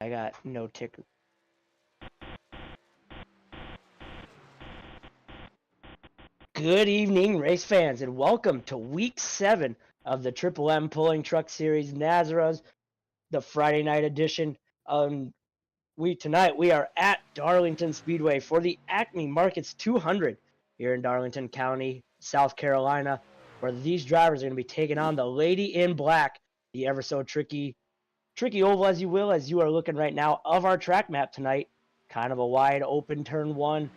I got no ticker. Good evening, race fans, and welcome to Week 7 of the Triple M Pulling Truck Series Nazaras, the Friday night edition. Tonight we are at Darlington Speedway for the Acme Markets 200 here in Darlington County, South Carolina, where these drivers are going to be taking on the Lady in Black, the ever so tricky oval, as you are looking right now of our track map tonight. Kind of a wide open turn 1,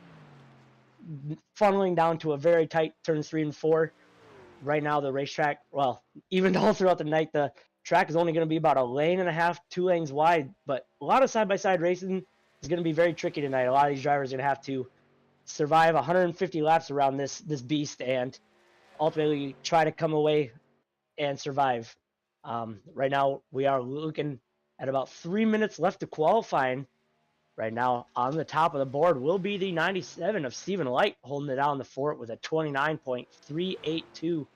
funneling down to a very tight turns 3 and 4. Right now, the racetrack, well, even all throughout the night, the track is only going to be about a lane and a half, 2 lanes wide. But a lot of side-by-side racing is going to be very tricky tonight. A lot of these drivers are going to have to survive 150 laps around this beast and ultimately try to come away and survive. Right now, we are looking at about 3 minutes left to qualifying. Right now, on the top of the board will be the 97 of Stephen Light, holding it down the fort with a 29.382.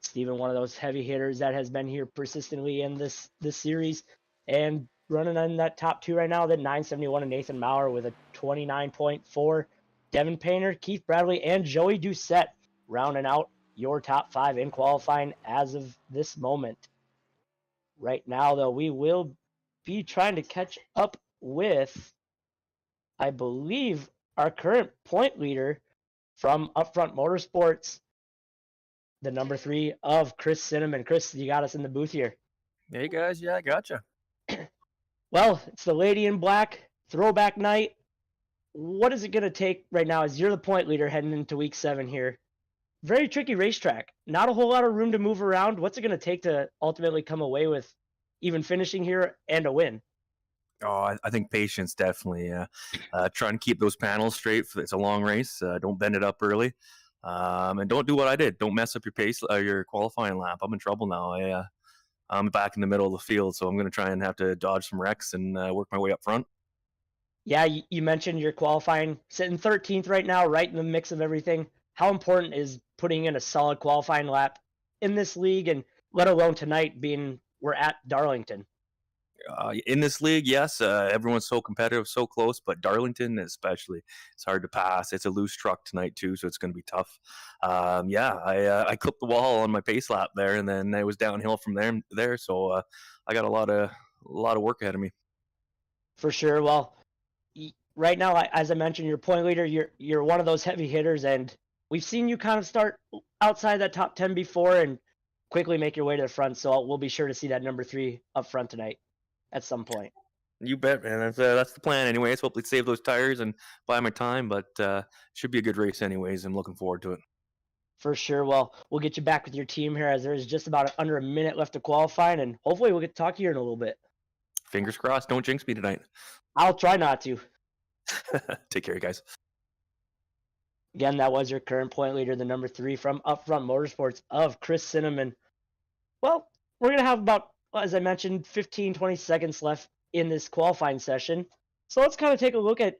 Stephen, one of those heavy hitters that has been here persistently in this series, and running on that top 2 right now, that 971 of Nathan Maurer with a 29.4. Devin Painter, Keith Bradley, and Joey Doucette rounding out your top 5 in qualifying as of this moment. Right now, though, we will be trying to catch up with, I believe, our current point leader from Upfront Motorsports, the number 3 of Chris Cinnamon. Chris, you got us in the booth here. Hey guys, yeah, I gotcha. Well, it's the Lady in Black throwback night. What is it going to take right now as you're the point leader heading into Week 7 here? Very tricky racetrack. Not a whole lot of room to move around. What's it going to take to ultimately come away with even finishing here and a win? Oh, I think patience, definitely. Trying to keep those panels straight. It's a long race. Don't bend it up early. And don't do what I did. Don't mess up your pace, your qualifying lap. I'm in trouble now. I'm back in the middle of the field, so I'm going to try and have to dodge some wrecks and work my way up front. Yeah, you mentioned your qualifying, sitting 13th right now, right in the mix of everything. How important is putting in a solid qualifying lap in this league, and let alone tonight being we're at Darlington? In this league, yes, everyone's so competitive, so close, but Darlington especially, it's hard to pass. It's a loose truck tonight too, so it's going to be tough. I clipped the wall on my pace lap there, and then it was downhill from there. So I got a lot of work ahead of me. For sure. Well, right now, as I mentioned, you're point leader. You're one of those heavy hitters, and we've seen you kind of start outside that top 10 before and quickly make your way to the front. So we'll be sure to see that number 3 up front tonight at some point. You bet, man. That's the plan anyways. Hopefully save those tires and buy my time, but should be a good race anyways. I'm looking forward to it. For sure. Well, we'll get you back with your team here as there's just about under a minute left to qualify, and hopefully we'll get to talk to you in a little bit. Fingers crossed. Don't jinx me tonight. I'll try not to. Take care, guys. Again, that was your current point leader, the number 3 from Upfront Motorsports of Chris Cinnamon. Well, we're going to have about, as I mentioned, 15-20 seconds left in this qualifying session. So let's kind of take a look at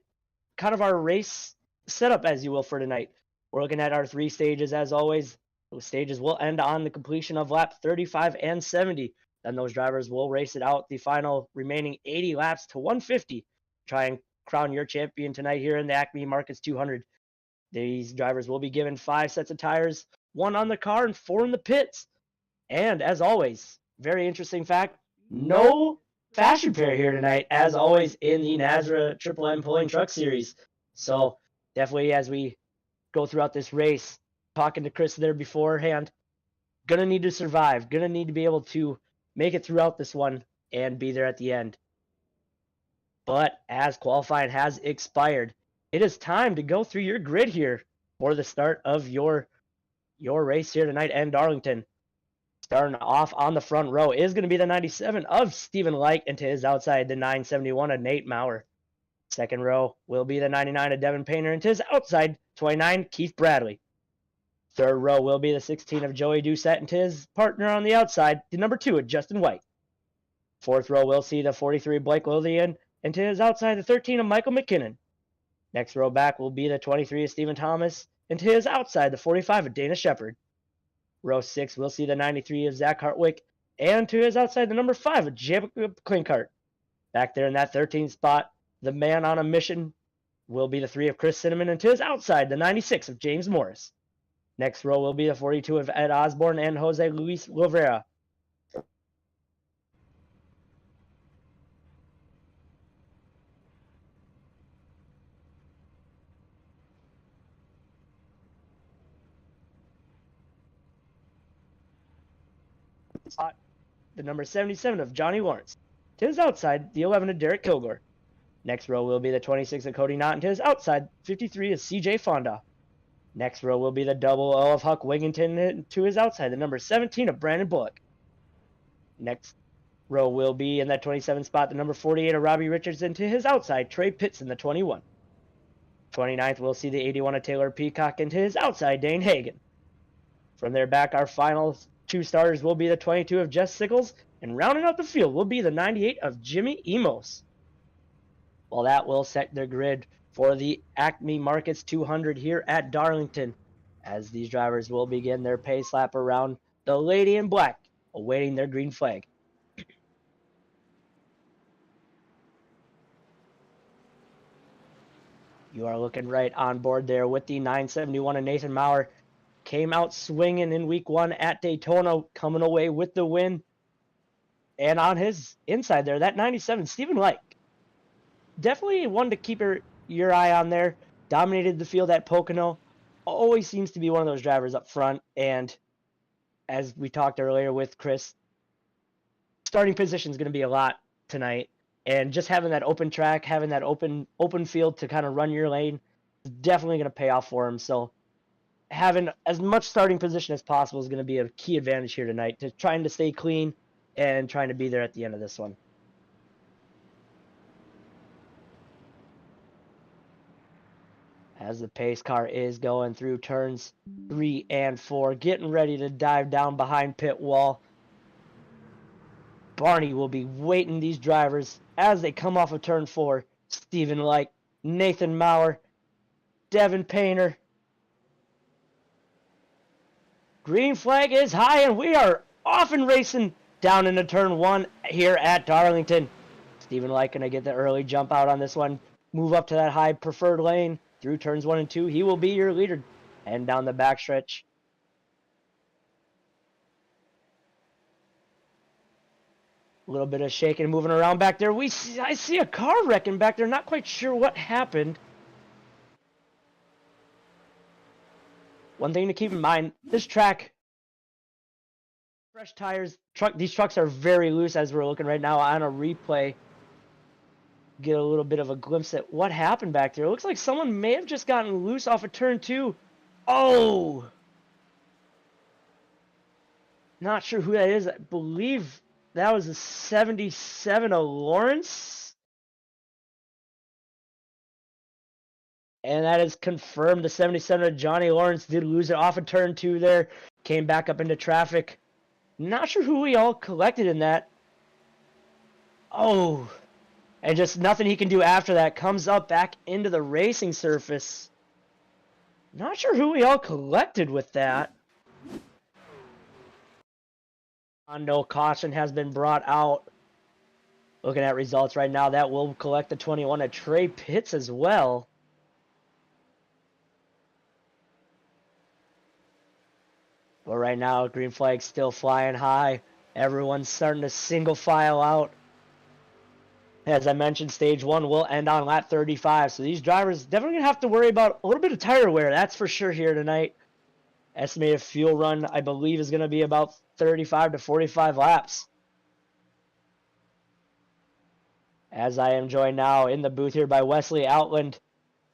kind of our race setup, as you will, for tonight. We're looking at our 3 stages, as always. Those stages will end on the completion of lap 35 and 70. Then those drivers will race it out the final remaining 80 laps to 150. Try and crown your champion tonight here in the Acme Markets 200. These drivers will be given 5 sets of tires, 1 on the car and 4 in the pits. And as always, very interesting fact, no fashion pair here tonight, as always, in the Nazara Triple M Pulling Truck Series. So definitely as we go throughout this race, talking to Chris there beforehand, gonna need to survive, gonna need to be able to make it throughout this one and be there at the end. But as qualifying has expired, it is time to go through your grid here for the start of your race here tonight in Darlington. Starting off on the front row is going to be the 97 of Stephen Light, and to his outside, the 971 of Nate Maurer. Second row will be the 99 of Devin Painter, and to his outside, 29, Keith Bradley. Third row will be the 16 of Joey Doucette, and to his partner on the outside, the number 2 of Justin White. Fourth row will see the 43 Blake Lothian, and to his outside, the 13 of Michael McKinnon. Next row back will be the 23 of Stephen Thomas, and to his outside, the 45 of Dana Shepard. Row 6 will see the 93 of Zach Hartwick, and to his outside, the number 5 of Jacob Klinkart. Back there in that 13th spot, the man on a mission will be the 3 of Chris Cinnamon, and to his outside, the 96 of James Morris. Next row will be the 42 of Ed Osborne and Jose Luis Lovera. Spot, the number 77 of Johnny Lawrence. To his outside, the 11 of Derek Kilgore. Next row will be the 26 of Cody Knott, and to his outside, 53 of CJ Fonda. Next row will be the double O of Huck Wigington, and to his outside, the number 17 of Brandon Bullock. Next row will be in that 27 spot, the number 48 of Robbie Richardson, to his outside, Trey Pitts in the 21. 29th, we'll see the 81 of Taylor Peacock, and to his outside, Dane Hagen. From there back, our final 2 starters will be the 22 of Jess Sickles, and rounding out the field will be the 98 of Jimmy Emos. Well, that will set the grid for the Acme Markets 200 here at Darlington, as these drivers will begin their pace lap around the Lady in Black, awaiting their green flag. You are looking right on board there with the 971 of Nathan Maurer. Came out swinging in week 1 at Daytona, coming away with the win. And on his inside there, that 97, Stephen Light. Definitely one to keep your eye on there. Dominated the field at Pocono. Always seems to be one of those drivers up front. And as we talked earlier with Chris, starting position is going to be a lot tonight. And just having that open track, having that open field to kind of run your lane is definitely going to pay off for him. So having as much starting position as possible is going to be a key advantage here tonight, to trying to stay clean and trying to be there at the end of this one. As the pace car is going through turns 3 and 4, getting ready to dive down behind pit wall. Barney will be waiting these drivers as they come off of turn 4. Stephen Light, Nathan Maurer, Devin Painter. Green flag is high, and we are off and racing down into turn 1 here at Darlington. Stephen Light going to get the early jump out on this one. Move up to that high preferred lane through turns 1 and 2. He will be your leader. And down the backstretch. A little bit of shaking, moving around back there. I see a car wrecking back there. Not quite sure what happened. One thing to keep in mind, this track, fresh tires, these trucks are very loose as we're looking right now on a replay. Get a little bit of a glimpse at what happened back there. It looks like someone may have just gotten loose off of turn 2. Oh! Not sure who that is. I believe that was the 77 of Lawrence. And that is confirmed. The 77 of Johnny Lawrence did lose it off of turn 2 there. Came back up into traffic. Not sure who we all collected in that. Oh. And just nothing he can do after that. Comes up back into the racing surface. Not sure who we all collected with that. No caution has been brought out. Looking at results right now, that will collect the 21 of Trey Pitts as well. But right now, green flag still flying high. Everyone's starting to single file out. As I mentioned, stage 1 will end on lap 35. So these drivers definitely going to have to worry about a little bit of tire wear. That's for sure here tonight. Estimated fuel run, I believe, is going to be about 35 to 45 laps. As I am joined now in the booth here by Wesley Outland.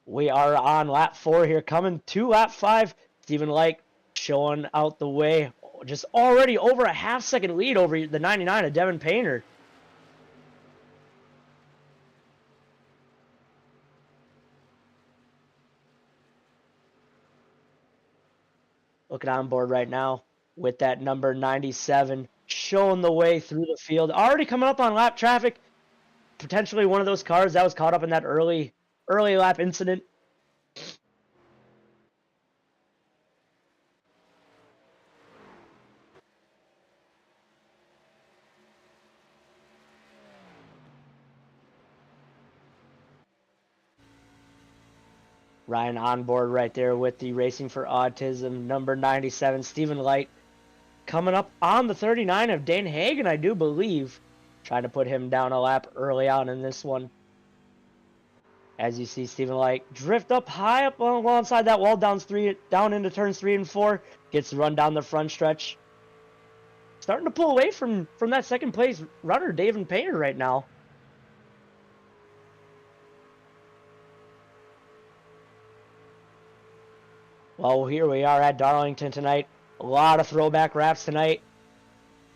We are on lap 4 here, coming to lap 5. Stephen Light showing out the way. Just already over a half-second lead over the 99 of Devin Painter. Looking on board right now with that number 97 showing the way through the field. Already coming up on lap traffic. Potentially one of those cars that was caught up in that early lap incident. Ryan on board right there with the Racing for Autism, number 97, Stephen Light, coming up on the 39 of Dane Hagen, I do believe. Trying to put him down a lap early on in this one. As you see Stephen Light drift up high up alongside that wall, down into turns 3 and 4. Gets run down the front stretch. Starting to pull away from that second place runner, David Painter, right now. Well, here we are at Darlington tonight. A lot of throwback wraps tonight.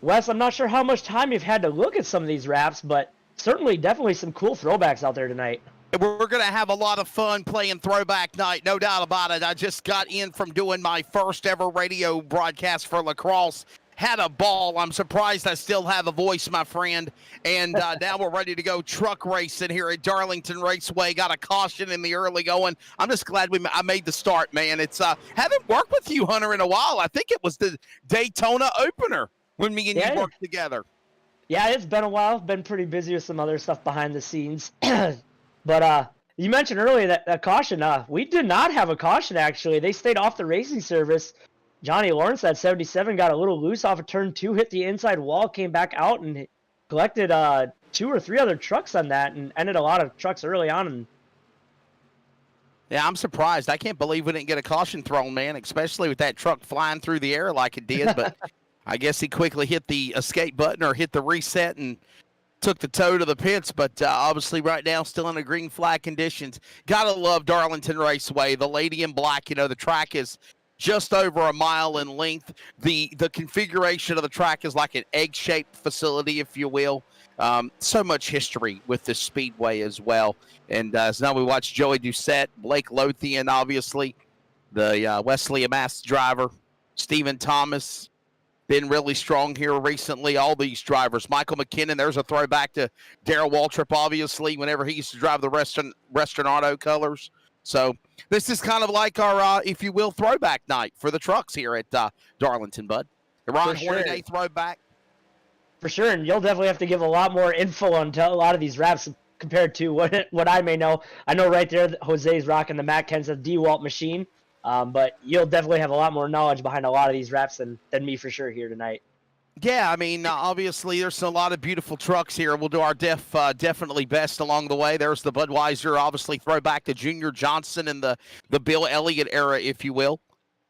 Wes, I'm not sure how much time you've had to look at some of these wraps, but certainly, definitely some cool throwbacks out there tonight. We're going to have a lot of fun playing Throwback Night, no doubt about it. I just got in from doing my first ever radio broadcast for lacrosse. Had a ball. I'm surprised I still have a voice, my friend. And now we're ready to go truck racing here at Darlington Raceway. Got a caution in the early going. I'm just glad I made the start, man. It's haven't worked with you, Hunter, in a while. I think it was the Daytona opener when me and you worked together. Yeah, it's been a while. Been pretty busy with some other stuff behind the scenes. But you mentioned earlier that caution. We did not have a caution, actually. They stayed off the racing service. Johnny Lawrence at 77 got a little loose off of turn 2, hit the inside wall, came back out, and collected 2 or 3 other trucks on that, and ended a lot of trucks early on. Yeah, I'm surprised. I can't believe we didn't get a caution thrown, man, especially with that truck flying through the air like it did. But I guess he quickly hit the escape button or hit the reset and took the tow to the pits, but obviously right now still in the green flag conditions. Gotta love Darlington Raceway. The lady in black, the track is just over a mile in length. The configuration of the track is like an egg-shaped facility, if you will. So much history with this speedway as well. And so now we watch Joey Doucette, Blake Lothian, obviously, the Wesley Amass driver, Stephen Thomas, been really strong here recently. All these drivers. Michael McKinnon, there's a throwback to Darrell Waltrip, obviously, whenever he used to drive the Western Auto colors. So this is kind of like our, if you will, throwback night for the trucks here at Darlington, bud. The Ron Hornaday throwback. For sure, and you'll definitely have to give a lot more info on a lot of these wraps compared to what I may know. I know right there that Jose's rocking the Matt Kenseth DeWalt machine. But you'll definitely have a lot more knowledge behind a lot of these wraps than me for sure here tonight. Yeah, I mean, obviously there's a lot of beautiful trucks here. We'll do our definitely best along the way. There's the Budweiser, obviously throwback to Junior Johnson in the Bill Elliott era, if you will.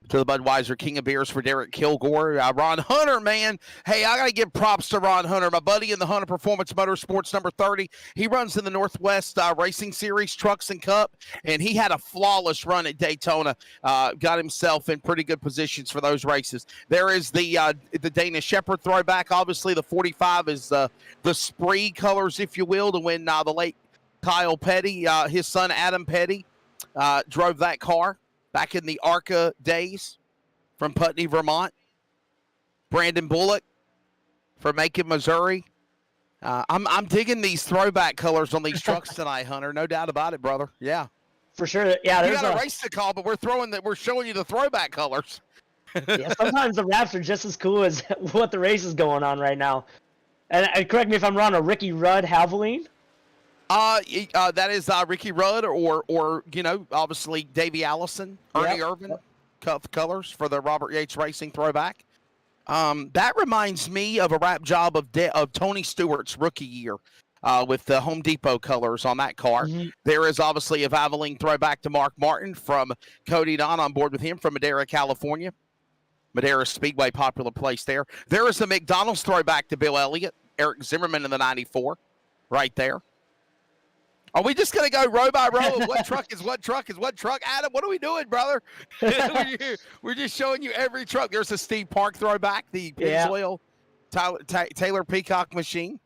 To the Budweiser King of Beers for Derek Kilgore. Ron Hunter, man. Hey, I got to give props to Ron Hunter, my buddy in the Hunter Performance Motorsports number 30. He runs in the Northwest Racing Series Trucks and Cup, and he had a flawless run at Daytona. Got himself in pretty good positions for those races. There is the Dana Shepherd throwback. Obviously, the 45 is the Spree colors, if you will, to win the late Kyle Petty. His son, Adam Petty, drove that car back in the ARCA days from Putney, Vermont. Brandon Bullock from Macon, Missouri. I'm digging these throwback colors on these trucks tonight, Hunter. No doubt about it, brother. Yeah. For sure. Yeah, you got a race to call, but we're showing you the throwback colors. Yeah, sometimes the wraps are just as cool as what the race is going on right now. And correct me if I'm wrong, a Ricky Rudd Havoline? That is Ricky Rudd or obviously Davey Allison, Ernie Irvin colors for the Robert Yates Racing throwback. That reminds me of a wrap job of Tony Stewart's rookie year with the Home Depot colors on that car. Mm-hmm. There is obviously a Valvoline throwback to Mark Martin from Cody Don on board with him from Madera, California. Madera Speedway, popular place there. There is a McDonald's throwback to Bill Elliott, Eric Zimmerman in the 94 right there. Are we just going to go row by row of what truck is what truck is what truck? Adam, what are we doing, brother? We're just showing you every truck. There's a Steve Park throwback, the Pennzoil Taylor Peacock machine.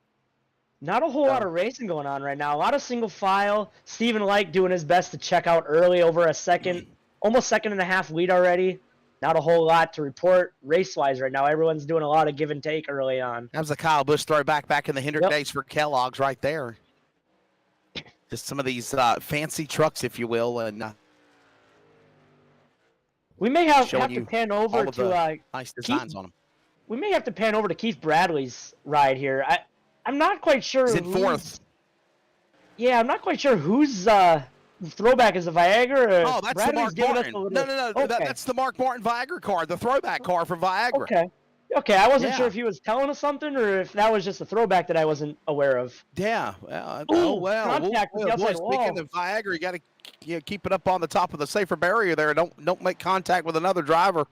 Not a whole lot of racing going on right now. A lot of single file. Stephen Light doing his best to check out early over a second, almost second and a half lead already. Not a whole lot to report race-wise right now. Everyone's doing a lot of give and take early on. That was a Kyle Busch throwback back in the Hendrick days for Kellogg's right there. Just some of these fancy trucks, if you will, and we may have to pan over to nice designs on them. We may have to pan over to Keith Bradley's ride here. I'm not quite sure. He's in fourth. Yeah, I'm not quite sure who's the throwback is the Viagra? Oh, that's Bradley's the Mark giving us Martin. a No, little... no, no. Okay. That's the Mark Martin Viagra card, the throwback card for Viagra. Okay. Okay, I wasn't Yeah. sure if he was telling us something or if that was just a throwback that I wasn't aware of. Yeah. Contact with the outside wall. Speaking of Viagra, you got to keep it up on the top of the safer barrier there. Don't make contact with another driver.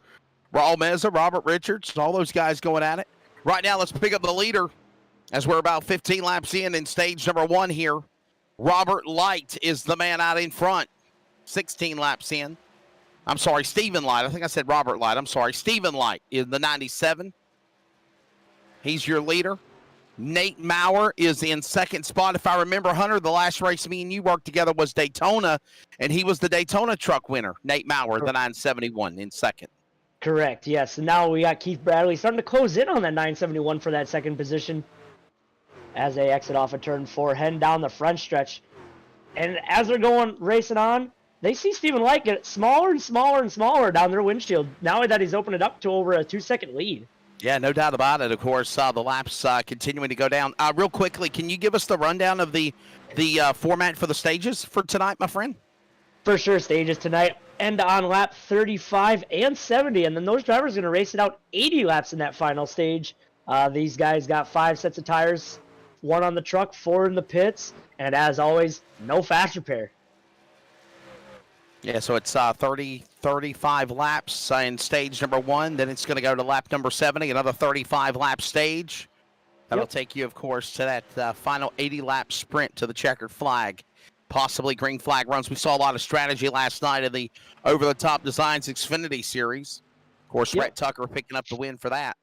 Raul Meza, Robert Richards, all those guys going at it. Right now, let's pick up the leader as we're about 15 laps in stage number 1 here. Robert Light is the man out in front. 16 laps in. I'm sorry, Stephen Light. I think I said Robert Light. I'm sorry. Stephen Light in the 97. He's your leader. Nate Maurer is in second spot. If I remember, Hunter, the last race me and you worked together was Daytona, and he was the Daytona truck winner. Nate Maurer, the 971, in second. Correct, yes. And now we got Keith Bradley starting to close in on that 971 for that second position as they exit off of turn 4, heading down the front stretch. And as they're going racing on, they see Stephen Light get smaller and smaller and smaller down their windshield now that he's opened it up to over a 2-second lead. Yeah, no doubt about it. Of course, the laps continuing to go down. Real quickly, can you give us the rundown of the format for the stages for tonight, my friend? For sure, stages tonight end on lap 35 and 70, and then those drivers are going to race it out 80 laps in that final stage. These guys got 5 sets of tires, 1 on the truck, 4 in the pits, and as always, no fast repair. Yeah, so it's 35 laps in stage number 1. Then it's going to go to lap number 70, another 35-lap stage. That'll take you, of course, to that final 80-lap sprint to the checkered flag, possibly green flag runs. We saw a lot of strategy last night in the Over-the-Top Designs Xfinity Series. Of course, Rhett Tucker picking up the win for that.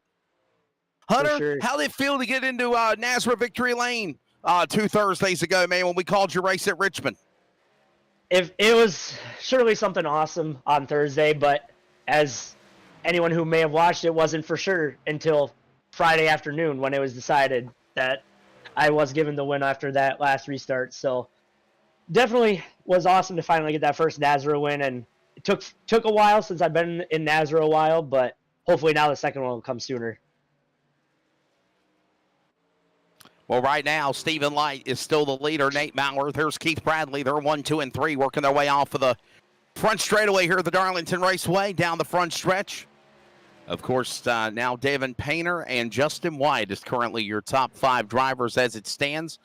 Hunter, sure. how did it feel to get into Nazareth Victory Lane 2 Thursdays ago, man, when we called your race at Richmond? It was surely something awesome on Thursday, but as anyone who may have watched it wasn't for sure until Friday afternoon when it was decided that I was given the win after that last restart. So definitely was awesome to finally get that first Nazareth win, and it took a while since I've been in Nazareth a while, but hopefully now the second one will come sooner. Well, right now, Stephen Light is still the leader. Nate Maurer, there's Keith Bradley. They're 1, 2, and 3 working their way off of the front straightaway here at the Darlington Raceway down the front stretch. Of course, now Devin Painter and Justin White is currently your top 5 drivers as it stands.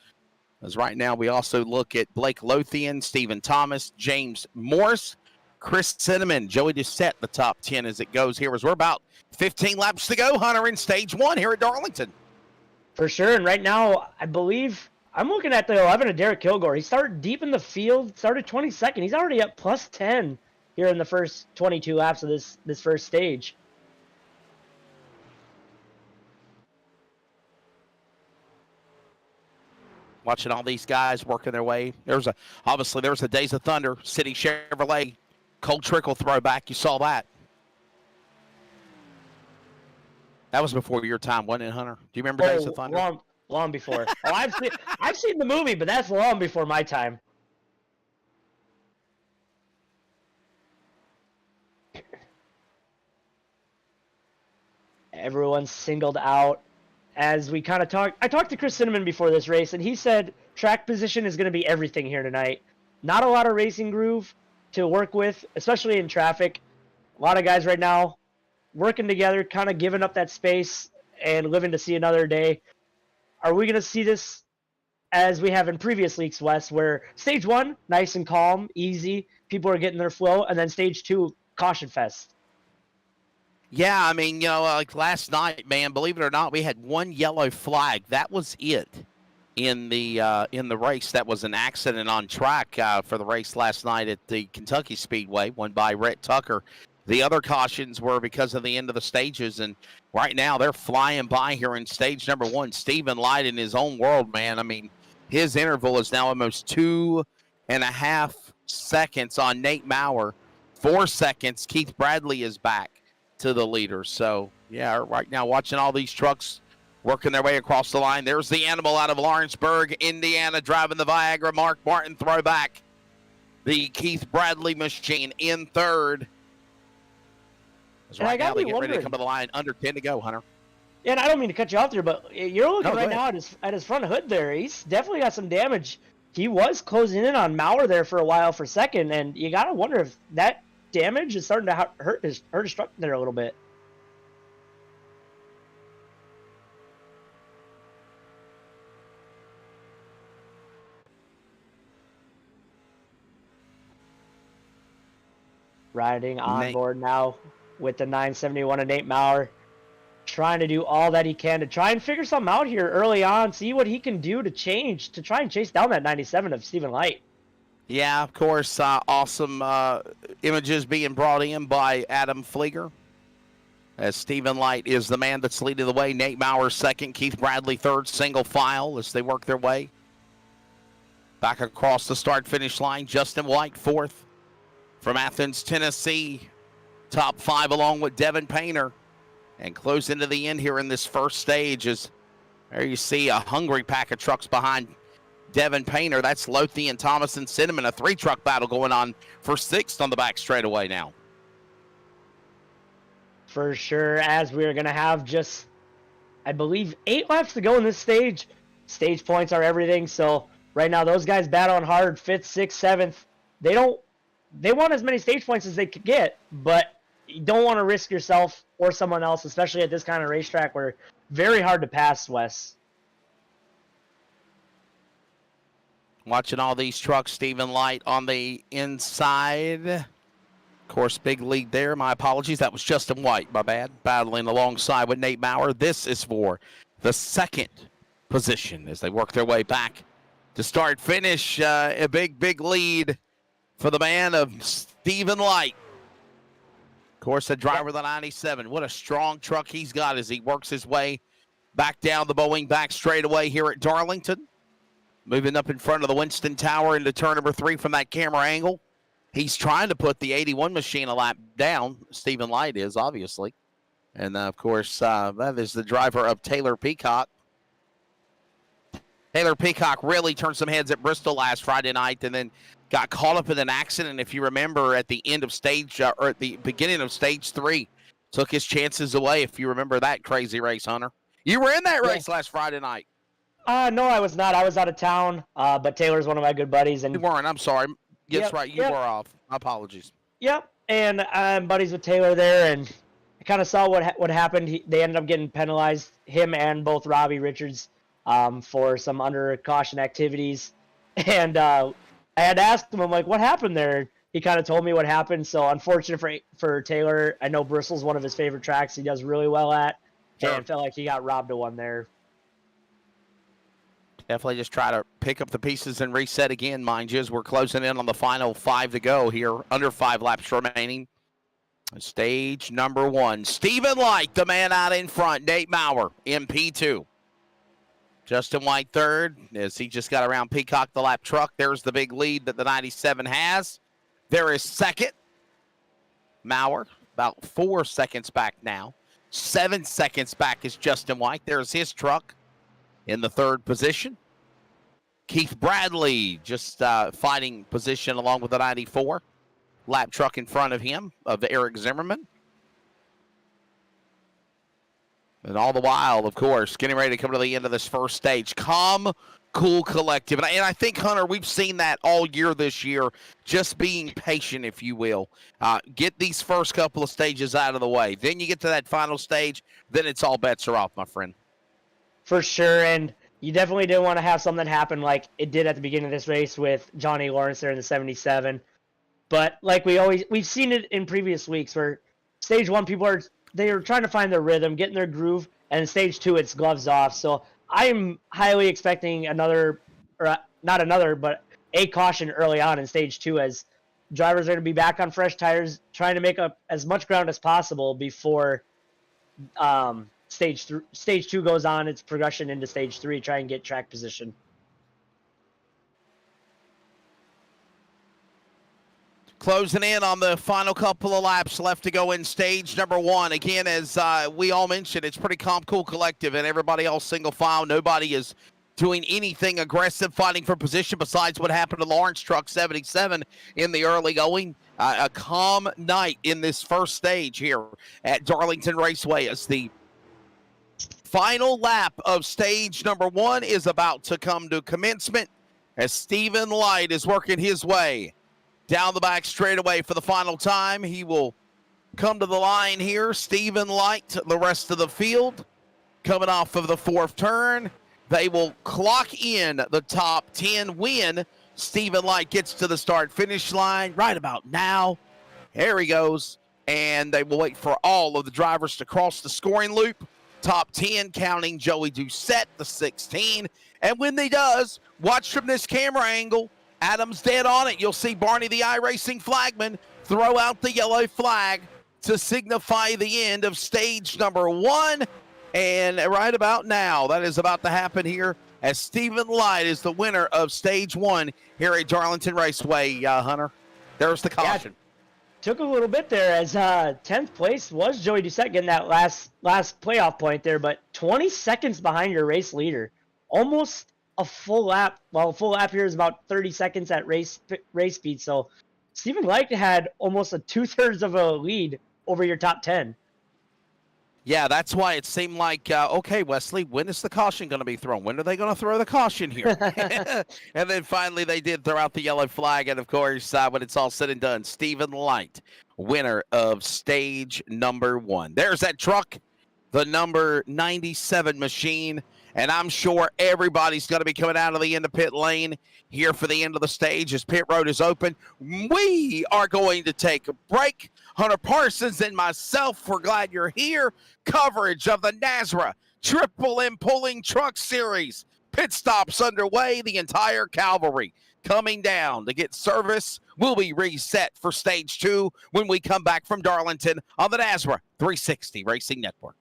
As right now, we also look at Blake Lothian, Stephen Thomas, James Morris, Chris Cinnamon, Joey Doucette, the top 10 as it goes here, as we're about 15 laps to go, Hunter, in stage 1 here at Darlington. For sure, and right now, I believe, I'm looking at the 11 of Derek Kilgore. He started deep in the field, started 22nd. He's already at plus 10 here in the first 22 laps of this first stage. Watching all these guys working their way. Obviously there's a Days of Thunder, City Chevrolet, Cole Trickle throwback. You saw that. That was before your time, wasn't it, Hunter? Do you remember Days of Thunder? Long before. I've seen the movie, but that's long before my time. Everyone's singled out. As we kind of I talked to Chris Cinnamon before this race, and he said track position is going to be everything here tonight. Not a lot of racing groove to work with, especially in traffic. A lot of guys right now working together, kind of giving up that space and living to see another day. Are we going to see this as we have in previous Leagues West, where stage 1, nice and calm, easy, people are getting their flow, and then stage 2, caution fest? Yeah, I mean, like last night, man, believe it or not, we had 1 yellow flag. That was it in the race. That was an accident on track for the race last night at the Kentucky Speedway, won by Rhett Tucker. The other cautions were because of the end of the stages, and right now they're flying by here in stage number 1. Stephen Light in his own world, man. I mean, his interval is now almost 2.5 seconds on Nate Maurer. 4 seconds. Keith Bradley is back to the leader. So, yeah, right now watching all these trucks working their way across the line. There's the animal out of Lawrenceburg, Indiana, driving the Viagra. Mark Martin throwback. The Keith Bradley machine in third. Right now, they get ready to come to the line. Under 10 to go, Hunter. Yeah, and I don't mean to cut you off there, but you're looking right now at his front hood there. He's definitely got some damage he was closing in on Maurer there for a while for second, and you got to wonder if that damage is starting to hurt his truck there a little bit. Riding on board now with the 971 and Nate Maurer, trying to do all that he can to try and figure something out here early on, see what he can do to try and chase down that 97 of Stephen Light. Yeah, of course, awesome images being brought in by Adam Flieger, as Stephen Light is the man that's leading the way. Nate Maurer second, Keith Bradley third, single file as they work their way back across the start-finish line. Justin White fourth from Athens, Tennessee, top five along with Devin Painter. And close into the end here in this first stage as there you see a hungry pack of trucks behind Devin Painter. That's Lothian, Thomas, and Cinnamon. A three-truck battle going on for sixth on the back straightaway now. For sure, as we're going to have just, I believe, 8 laps to go in this stage. Stage points are everything, so right now those guys battling hard, 5th, 6th, 7th. They want as many stage points as they could get, but you don't want to risk yourself or someone else, especially at this kind of racetrack where very hard to pass, Wes. Watching all these trucks, Stephen Light on the inside. Of course, big lead there. My apologies. That was Justin White, my bad. Battling alongside with Nate Maurer. This is for the second position as they work their way back to start finish. A big lead for the man of Stephen Light. Of course, the driver of the 97. What a strong truck he's got as he works his way back down the Boeing back straightaway here at Darlington. Moving up in front of the Winston Tower into turn number 3 from that camera angle. He's trying to put the 81 machine a lap down. Stephen Light is, obviously. And, of course, that is the driver of Taylor Peacock. Taylor Peacock really turned some heads at Bristol last Friday night and then got caught up in an accident, if you remember, at the end of stage, or at the beginning of stage 3. Took his chances away, if you remember that crazy race, Hunter. You were in that race last Friday night. No, I was not. I was out of town, but Taylor's one of my good buddies. And you weren't. I'm sorry. Yes, right. You were off. My apologies. Yep. And I'm buddies with Taylor there, and I kind of saw what happened. They ended up getting penalized, him and both Robbie Richards, for some under caution activities. And I had to ask him, I'm like, what happened there? He kind of told me what happened. So unfortunate for Taylor. I know Bristol's one of his favorite tracks. He does really well at, and felt like he got robbed of one there. Definitely just try to pick up the pieces and reset again, mind you, as we're closing in on the final 5 to go here, under 5 laps remaining. Stage number 1. Stephen Light, the man out in front. Nate Maurer in P2. Justin White third, as he just got around Peacock, the lap truck. There's the big lead that the 97 has. There is second. Maurer, about 4 seconds back now. 7 seconds back is Justin White. There's his truck in the third position. Keith Bradley just fighting position along with the 94. Lap truck in front of him, of Eric Zimmerman. And all the while, of course, getting ready to come to the end of this first stage. Calm, cool, collective. And I think, Hunter, we've seen that all year this year, just being patient, if you will. Get these first couple of stages out of the way. Then you get to that final stage, then it's all bets are off, my friend. For sure, and you definitely didn't want to have something happen like it did at the beginning of this race with Johnny Lawrence there in the 77. But like we've seen it in previous weeks where stage 1 people are trying to find their rhythm, getting their groove, and in stage 2 it's gloves off. So I'm highly expecting but a caution early on in stage 2 as drivers are going to be back on fresh tires, trying to make up as much ground as possible before stage 2 goes on its progression into stage 3, try and get track position. Closing in on the final couple of laps left to go in stage number 1. Again, as we all mentioned, it's pretty calm, cool, collective, and everybody else single file. Nobody is doing anything aggressive, fighting for position besides what happened to Lawrence Truck 77 in the early going. A calm night in this first stage here at Darlington Raceway as the final lap of stage number 1 is about to come to commencement. as Stephen Light is working his way down the back straightaway for the final time. He will come to the line here. Stephen Light, the rest of the field, coming off of the fourth turn. They will clock in the top 10 when Stephen Light gets to the start-finish line right about now. There he goes. And they will wait for all of the drivers to cross the scoring loop. Top 10, counting Joey Doucette, the 16. And when he does, watch from this camera angle. Adam's dead on it. You'll see Barney the iRacing flagman throw out the yellow flag to signify the end of stage number 1. And right about now, that is about to happen here as Stephen Light is the winner of stage 1 here at Darlington Raceway, Hunter. There's the caution. Yeah, took a little bit there as 10th place was Joey Doucette getting that last playoff point there, but 20 seconds behind your race leader. Almost a full lap. Well, a full lap here is about 30 seconds at race speed. So Stephen Light had almost a 2/3 of a lead over your top 10. Yeah, that's why it seemed like, okay, Wesley, when is the caution going to be thrown? When are they going to throw the caution here? And then finally they did throw out the yellow flag. And, of course, when it's all said and done, Stephen Light, winner of stage number 1. There's that truck, the number 97 machine. And I'm sure everybody's going to be coming out of the end of pit lane here for the end of the stage as pit road is open. We are going to take a break. Hunter Parsons and myself, we're glad you're here. Coverage of the NASRA Triple M Pulling Truck Series. Pit stops underway. The entire cavalry coming down to get service. Will be reset for stage 2 when we come back from Darlington on the NASRA 360 Racing Network.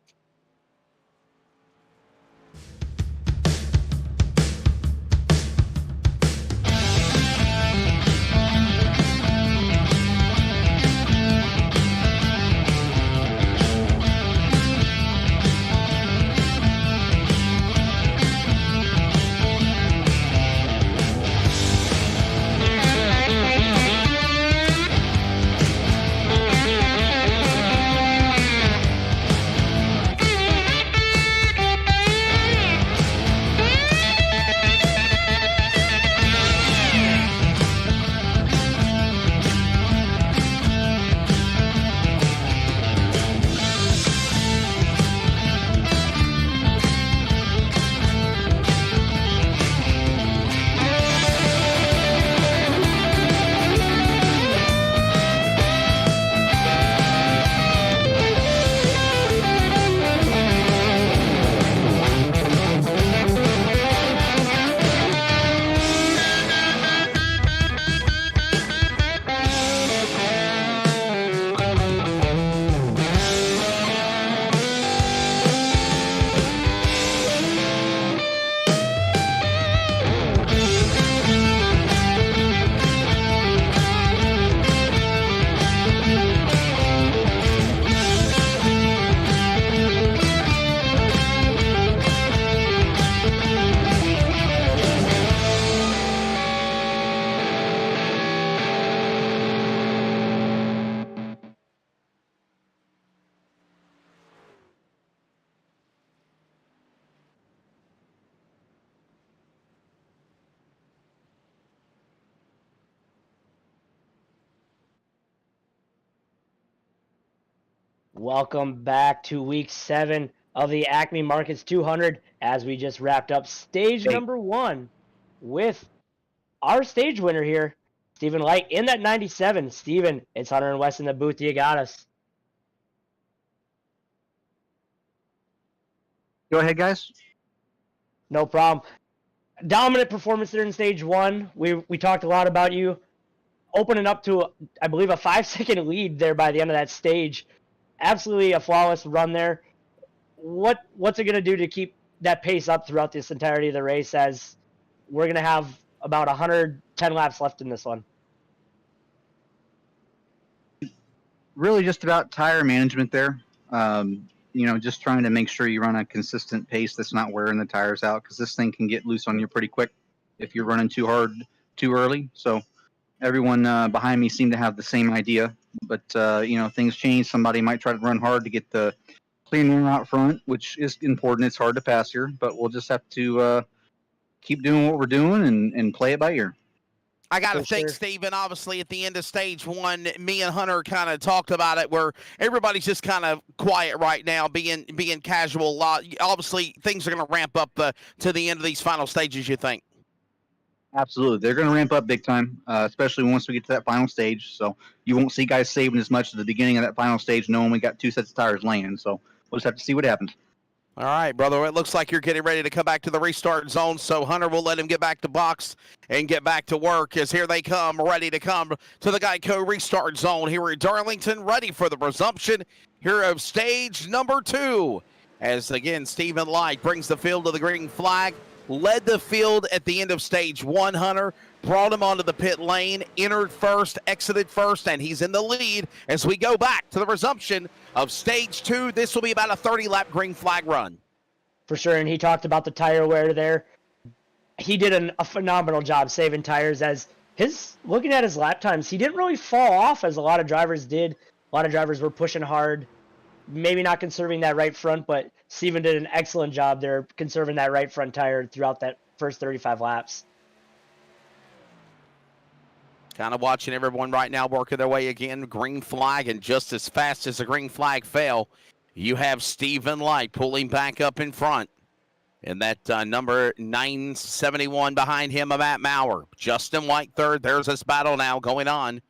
Welcome back to week 7 of the Acme Markets 200 as we just wrapped up stage number 1 with our stage winner here, Stephen Light, in that 97. Stephen, it's Hunter and Wes in the booth. You got us. Go ahead, guys. No problem. Dominant performance there in stage 1. We talked a lot about you opening up to, I believe, a 5-second lead there by the end of that stage. Absolutely a flawless run there. What's it going to do to keep that pace up throughout this entirety of the race, as we're going to have about 110 laps left in this one? Really just about tire management there. Just trying to make sure you run a consistent pace that's not wearing the tires out, because this thing can get loose on you pretty quick if you're running too hard too early. So everyone behind me seemed to have the same idea, but things change. Somebody might try to run hard to get the clean air out front, which is important. It's hard to pass here, but we'll just have to keep doing what we're doing and play it by ear. I got to For think, sure. Steven, obviously at the end of stage one, me and Hunter kind of talked about it where everybody's just kind of quiet right now, being casual. Obviously, things are going to ramp up to the end of these final stages, you think? Absolutely. They're going to ramp up big time, especially once we get to that final stage. So you won't see guys saving as much at the beginning of that final stage knowing we got 2 sets of tires laying. So we'll just have to see what happens. All right, brother. It looks like you're getting ready to come back to the restart zone, so Hunter will let him get back to box and get back to work as here they come, ready to come to the Geico restart zone here at Darlington, ready for the resumption here of stage number 2. As, again, Stephen Light brings the field to the green flag, led the field at the end of stage 1, Hunter, brought him onto the pit lane, entered first, exited first, and he's in the lead as we go back to the resumption of stage 2. This will be about a 30-lap green flag run. For sure, and he talked about the tire wear there. He did a phenomenal job saving tires as looking at his lap times, he didn't really fall off as a lot of drivers did. A lot of drivers were pushing hard, maybe not conserving that right front, but Steven did an excellent job there conserving that right front tire throughout that first 35 laps. Kind of watching everyone right now working their way again. Green flag, and just as fast as the green flag fell, you have Stephen Light pulling back up in front. And that number 971 behind him of Matt Maurer. Justin White third. There's this battle now going on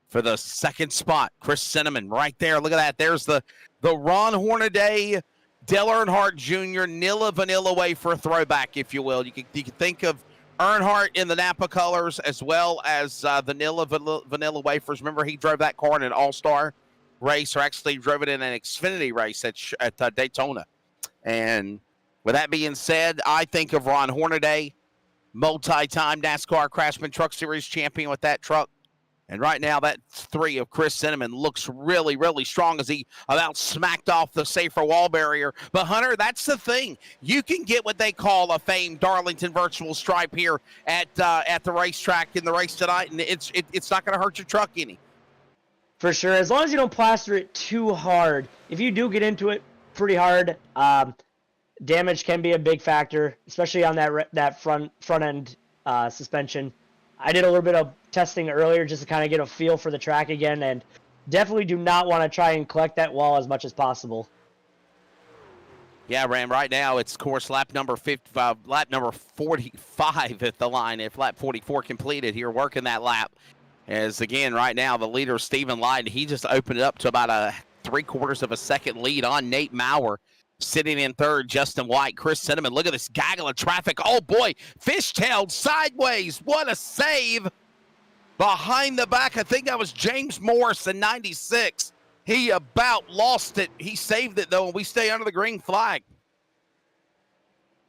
for the second spot. Chris Cinnamon right there. Look at that. There's the Ron Hornaday, Dale Earnhardt Jr. Nilla Vanilla wafer throwback, if you will. You can think of Earnhardt in the Napa colors as well as the Nilla Vanilla wafers. Remember, he drove that car in an all-star race, or actually drove it in an Xfinity race at Daytona. And with that being said, I think of Ron Hornaday, multi-time NASCAR Craftsman Truck Series champion with that truck. And right now, that 3 of Chris Cinnamon looks really, really strong as he about smacked off the safer wall barrier. But, Hunter, that's the thing. You can get what they call a famed Darlington virtual stripe here at the racetrack in the race tonight, and it's not going to hurt your truck any. For sure, as long as you don't plaster it too hard. If you do get into it pretty hard, damage can be a big factor, especially on that front end suspension. I did a little bit of testing earlier just to kind of get a feel for the track again, and definitely do not want to try and collect that wall as much as possible. Yeah, Ram, right now it's course lap number 45 at the line. If lap 44 completed here, working that lap. As again, right now the leader, Stephen Light, he just opened it up to about a 3/4 of a second lead on Nate Maurer. Sitting in third, Justin White, Chris Cinnamon. Look at this gaggle of traffic. Oh, boy, fishtailed sideways. What a save. Behind the back, I think that was James Morris in 96. He about lost it. He saved it, though, and we stay under the green flag.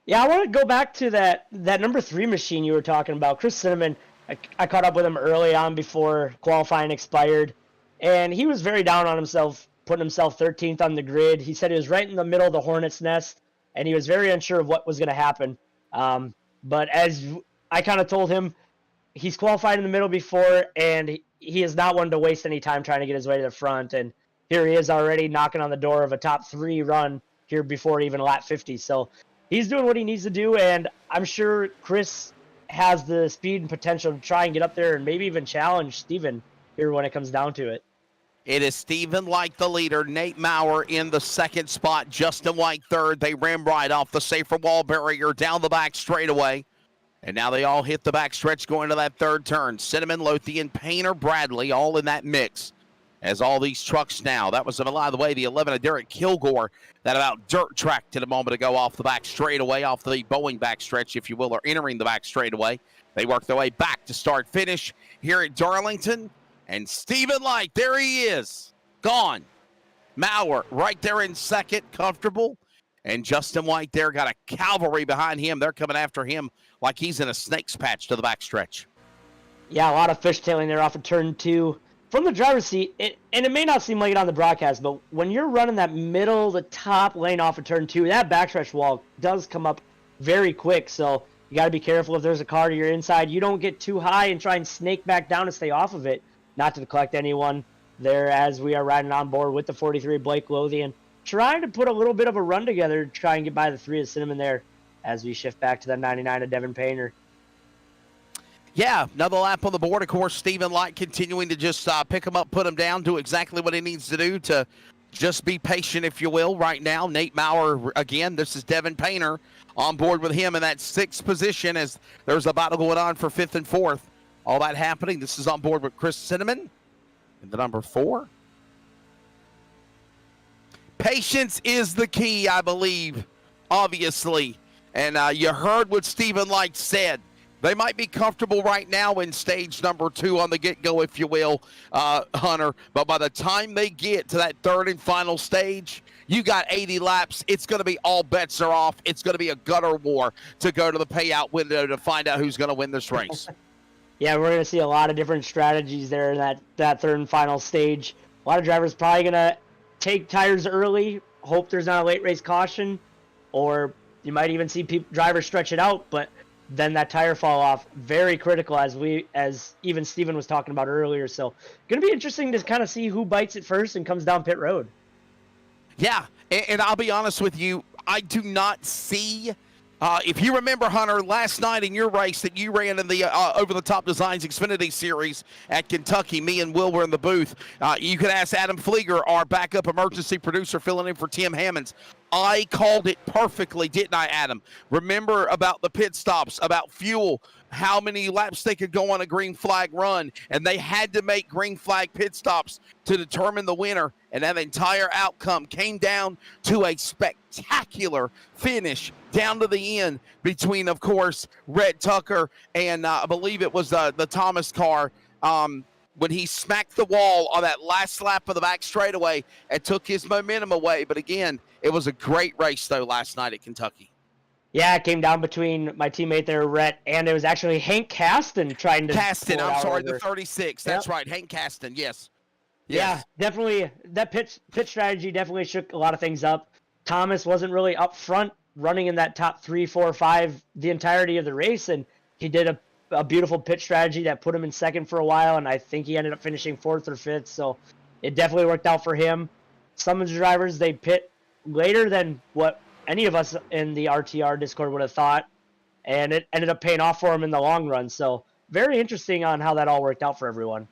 Yeah, I want to go back to that number 3 machine you were talking about. Chris Cinnamon, I caught up with him early on before qualifying expired, and he was very down on himself, putting himself 13th on the grid. He said he was right in the middle of the hornet's nest, and he was very unsure of what was going to happen. But as I kind of told him, he's qualified in the middle before, and he is not one to waste any time trying to get his way to the front. And here he is already knocking on the door of a top 3 run here before even lap 50. So he's doing what he needs to do, and I'm sure Chris has the speed and potential to try and get up there and maybe even challenge Steven here when it comes down to it. It is Stephen Light, the leader. Nate Maurer in the second spot. Justin White third. They ran right off the safer wall barrier down the back straightaway. And now they all hit the back stretch going to that third turn. Cinnamon, Lothian, Painter, Bradley, all in that mix. As all these trucks now. That was, by the way, the 11 of Derek Kilgore that about dirt tracked it a moment ago off the back straightaway, off the Boeing back stretch, if you will, or entering the back straightaway. They work their way back to start finish here at Darlington. And Stephen Light, there he is, gone. Maurer right there in second, comfortable. And Justin White there got a cavalry behind him. They're coming after him like he's in a snake's patch to the backstretch. Yeah, a lot of fishtailing there off of turn 2. From the driver's seat, and it may not seem like it on the broadcast, but when you're running that middle, the top lane off of turn 2, that backstretch wall does come up very quick. So you got to be careful if there's a car to your inside. You don't get too high and try and snake back down to stay off of it. Not to collect anyone there as we are riding on board with the 43 Blake Lothian, trying to put a little bit of a run together to try and get by the 3 of Cinnamon there. as we shift back to the 99 of Devin Painter. Yeah, another lap on the board. Of course, Stephen Light continuing to just pick him up, put him down, do exactly what he needs to do to just be patient, if you will, right now. Nate Maurer, again, this is Devin Painter on board with him in that 6th position as there's a battle going on for 5th and 4th. All that happening. This is on board with Chris Cinnamon in the number 4. Patience is the key, I believe, obviously. And you heard what Stephen Light said. They might be comfortable right now in stage number 2 on the get-go, if you will, Hunter. But by the time they get to that 3rd and final stage, you got 80 laps. It's going to be all bets are off. It's going to be a gutter war to go to the payout window to find out who's going to win this race. Yeah, we're going to see a lot of different strategies there in that 3rd and final stage. A lot of drivers probably going to take tires early, hope there's not a late race caution, or you might even see drivers stretch it out, but then that tire fall off, very critical as even Steven was talking about earlier. So going to be interesting to kind of see who bites it first and comes down pit road. Yeah, and I'll be honest with you, I do not see, if you remember, Hunter, last night in your race that you ran in the Over-the-Top Designs Xfinity Series at Kentucky, me and Will were in the booth. You could ask Adam Flieger, our backup emergency producer filling in for Tim Hammonds. I called it perfectly, didn't I, Adam? Remember about the pit stops, about fuel, how many laps they could go on a green flag run, and they had to make green flag pit stops to determine the winner, and that entire outcome came down to a spectacular finish down to the end between, of course, Red Tucker and I believe it was the Thomas car, when he smacked the wall on that last lap of the back straightaway and took his momentum away. But again, it was a great race, though, last night at Kentucky. Yeah, it came down between my teammate there, Rhett, and it was actually Hank Caston trying to... I'm sorry, the 36. That's right, Hank Caston, yes. Yeah, definitely. That pit strategy definitely shook a lot of things up. Thomas wasn't really up front running in that top 3, 4, 5 the entirety of the race, and he did a beautiful pit strategy that put him in 2nd for a while, and I think he ended up finishing 4th or 5th, so it definitely worked out for him. Some of the drivers, they pit later than what any of us in the RTR Discord would have thought, and it ended up paying off for him in the long run, so very interesting on how that all worked out for everyone.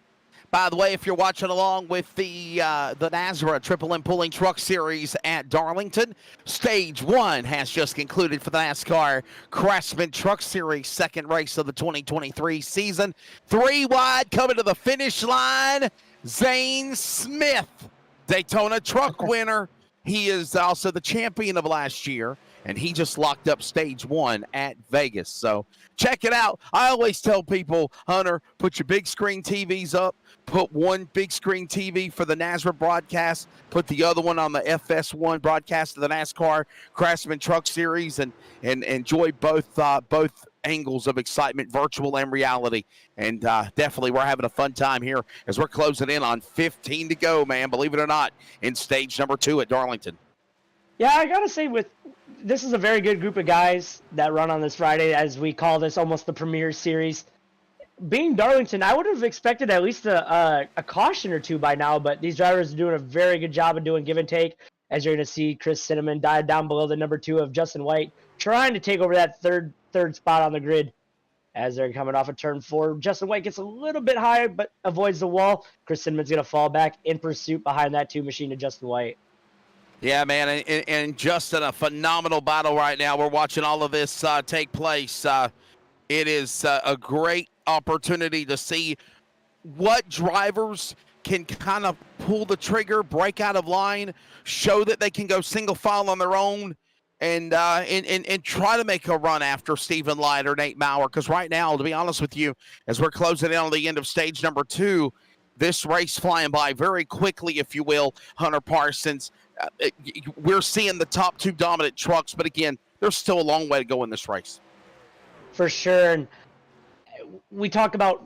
By the way, if you're watching along with the NASRA Triple M Pulling Truck Series at Darlington, Stage 1 has just concluded for the NASCAR Craftsman Truck Series, 2nd race of the 2023 season. 3 wide coming to the finish line, Zane Smith, Daytona Truck winner. He is also the champion of last year, and he just locked up Stage 1 at Vegas. So check it out. I always tell people, Hunter, put your big screen TVs up. Put one big screen TV for the NASRA broadcast. Put the other one on the FS1 broadcast of the NASCAR Craftsman Truck Series, and enjoy both angles of excitement, virtual and reality. And definitely, we're having a fun time here as we're closing in on 15 to go, man. Believe it or not, in stage number 2 at Darlington. Yeah, I gotta say, this is a very good group of guys that run on this Friday, as we call this almost the premier series. Being Darlington, I would have expected at least a caution or two by now, but these drivers are doing a very good job of doing give and take, as you're going to see Chris Cinnamon dive down below the number 2 of Justin White, trying to take over that third spot on the grid as they're coming off of turn 4. Justin White gets a little bit higher, but avoids the wall. Chris Cinnamon's going to fall back in pursuit behind that 2 machine of Justin White. Yeah, man, and Justin, a phenomenal battle right now. We're watching all of this take place. It is a great opportunity to see what drivers can kind of pull the trigger, break out of line, show that they can go single file on their own, and try to make a run after Stephen Light or Nate Maurer. Because right now, to be honest with you, as we're closing in on the end of stage number 2, this race flying by very quickly, if you will, Hunter Parsons. We're seeing the top 2 dominant trucks, but again, there's still a long way to go in this race. For sure. And we talk about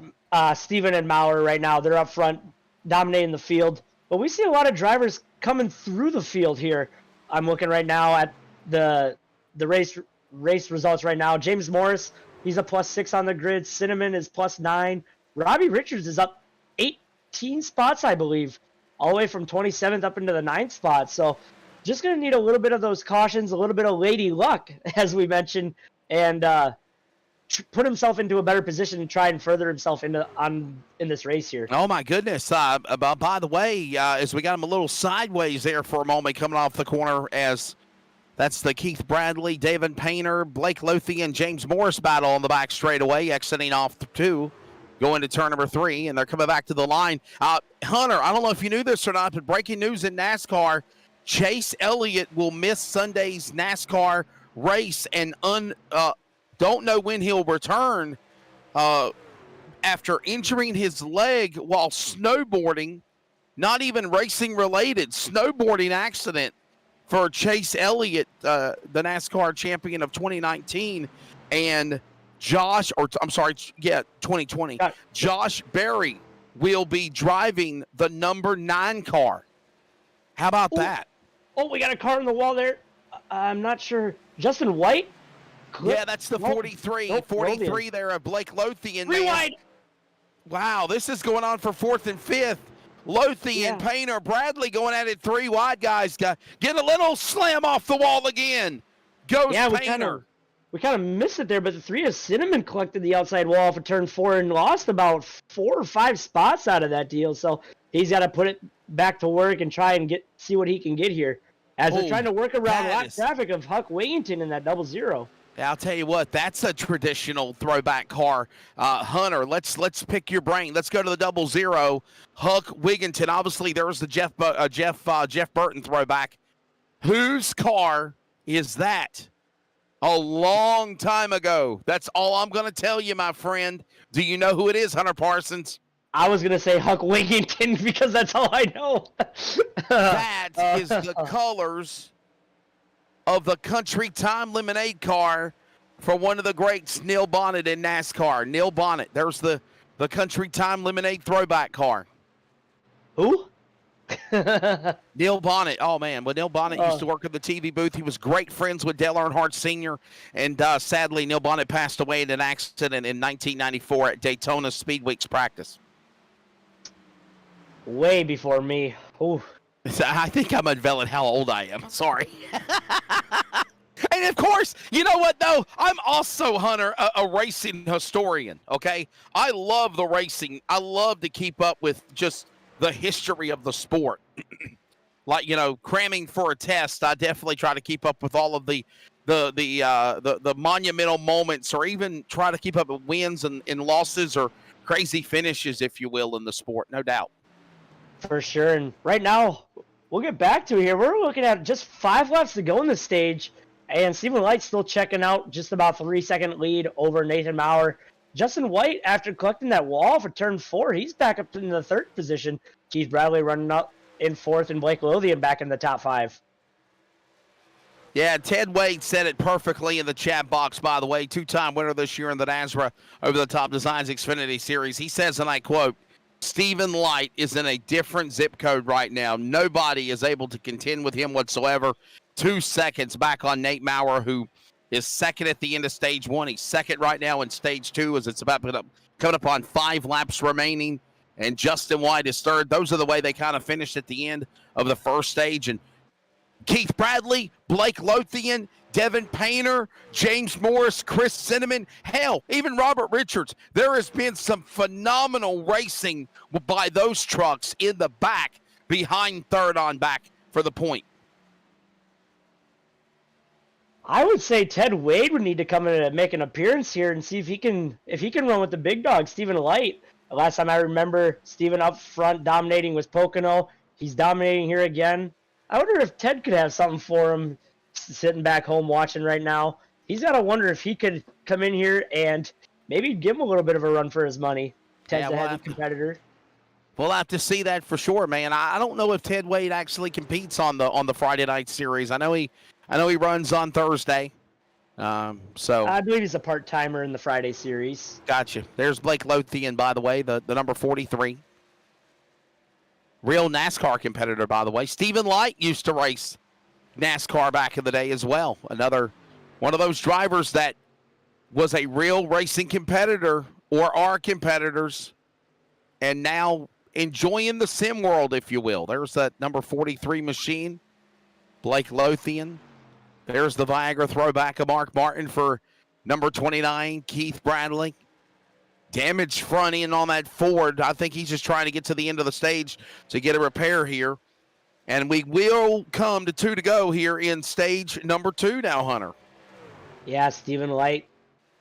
Steven and Maurer right now. They're up front, dominating the field. But we see a lot of drivers coming through the field here. I'm looking right now at the race results right now. James Morris, he's a +6 on the grid. Cinnamon is +9. Robbie Richards is up 18 spots, I believe, all the way from 27th up into the 9th spot. So just going to need a little bit of those cautions, a little bit of lady luck, as we mentioned, and put himself into a better position to try and further himself in this race here. Oh, my goodness. By the way, as we got him a little sideways there for a moment coming off the corner, as that's the Keith Bradley, David Painter, Blake Lothian, James Morris battle on the back straightaway, exiting off the 2, going to turn number 3, and they're coming back to the line. Hunter, I don't know if you knew this or not, but breaking news in NASCAR, Chase Elliott will miss Sunday's NASCAR race and don't know when he'll return after injuring his leg while snowboarding, not even racing related, snowboarding accident for Chase Elliott, the NASCAR champion of 2019, and 2020. Josh Berry will be driving the number 9 car. How about that? Oh, we got a car on the wall there. I'm not sure. Justin White? Yeah, that's the 43. Nope, 43 there of Blake Lothian. Rewind. Wow, this is going on for 4th and 5th. Lothian, Painter, Bradley going at it 3 wide, guys. Get a little slam off the wall again. Goes Painter. We kind of missed it there, but the 3 of Cinnamon collected the outside wall for turn 4 and lost about 4 or 5 spots out of that deal. So he's got to put it back to work and try and see what he can get here. As they're trying to work around a lot of traffic of Huck Wigington in that 00. I'll tell you what, that's a traditional throwback car. Hunter, let's pick your brain. Let's go to the 00. Huck Wigington. Obviously, there was the Jeff Burton throwback. Whose car is that? A long time ago. That's all I'm going to tell you, my friend. Do you know who it is, Hunter Parsons? I was going to say Huck Wigington because that's all I know. That is the colors of the Country Time Lemonade car for one of the greats, Neil Bonnet in NASCAR. Neil Bonnet. There's the Country Time Lemonade throwback car. Who? Neil Bonnet. Oh, man. Well, Neil Bonnet used to work at the TV booth. He was great friends with Dale Earnhardt Sr. And sadly, Neil Bonnet passed away in an accident in 1994 at Daytona Speedweek's practice. Way before me. Ooh. I think I'm unveiling how old I am. Sorry. And, of course, you know what, though? I'm also, Hunter, a racing historian, okay? I love the racing. I love to keep up with just the history of the sport. Like, cramming for a test, I definitely try to keep up with all of the monumental moments, or even try to keep up with wins and losses or crazy finishes, if you will, in the sport, no doubt. For sure. And right now, we'll get back to it here. We're looking at just 5 laps to go in the stage. And Stephen Light's still checking out, just about 3-second lead over Nathan Maurer. Justin White, after collecting that wall for turn 4, he's back up in the 3rd position. Keith Bradley running up in 4th, and Blake Lothian back in the top 5. Yeah, Ted Wade said it perfectly in the chat box, by the way. 2-time winner this year in the NASRA Over the Top Designs Xfinity Series. He says, and I quote, Stephen Light is in a different zip code right now. Nobody is able to contend with him whatsoever. 2 seconds back on Nate Maurer, who is 2nd at the end of stage 1. He's 2nd right now in stage 2 as it's about coming up on 5 laps remaining. And Justin White is 3rd. Those are the way they kind of finished at the end of the first stage. And Keith Bradley, Blake Lothian, Devin Painter, James Morris, Chris Cinnamon, hell, even Robert Richards. There has been some phenomenal racing by those trucks in the back behind 3rd on back for the point. I would say Ted Wade would need to come in and make an appearance here and see if he can run with the big dog, Stephen Light. The last time I remember Stephen up front dominating was Pocono. He's dominating here again. I wonder if Ted could have something for him sitting back home watching right now. He's got to wonder if he could come in here and maybe give him a little bit of a run for his money. Ted's a heavy competitor. We'll have to see that for sure, man. I don't know if Ted Wade actually competes on the Friday night series. I know he runs on Thursday. So I believe he's a part-timer in the Friday series. Gotcha. There's Blake Lothian, by the way, the number 43. Real NASCAR competitor, by the way. Stephen Light used to race NASCAR back in the day as well. Another one of those drivers that was a real racing competitor, or are competitors, and now enjoying the sim world, if you will. There's that number 43 machine. Blake Lothian. There's the Viagra throwback of Mark Martin for number 29, Keith Bradley. Damaged front end on that Ford. I think he's just trying to get to the end of the stage to get a repair here. And we will come to 2 to go here in stage number 2 now, Hunter. Yeah, Stephen Light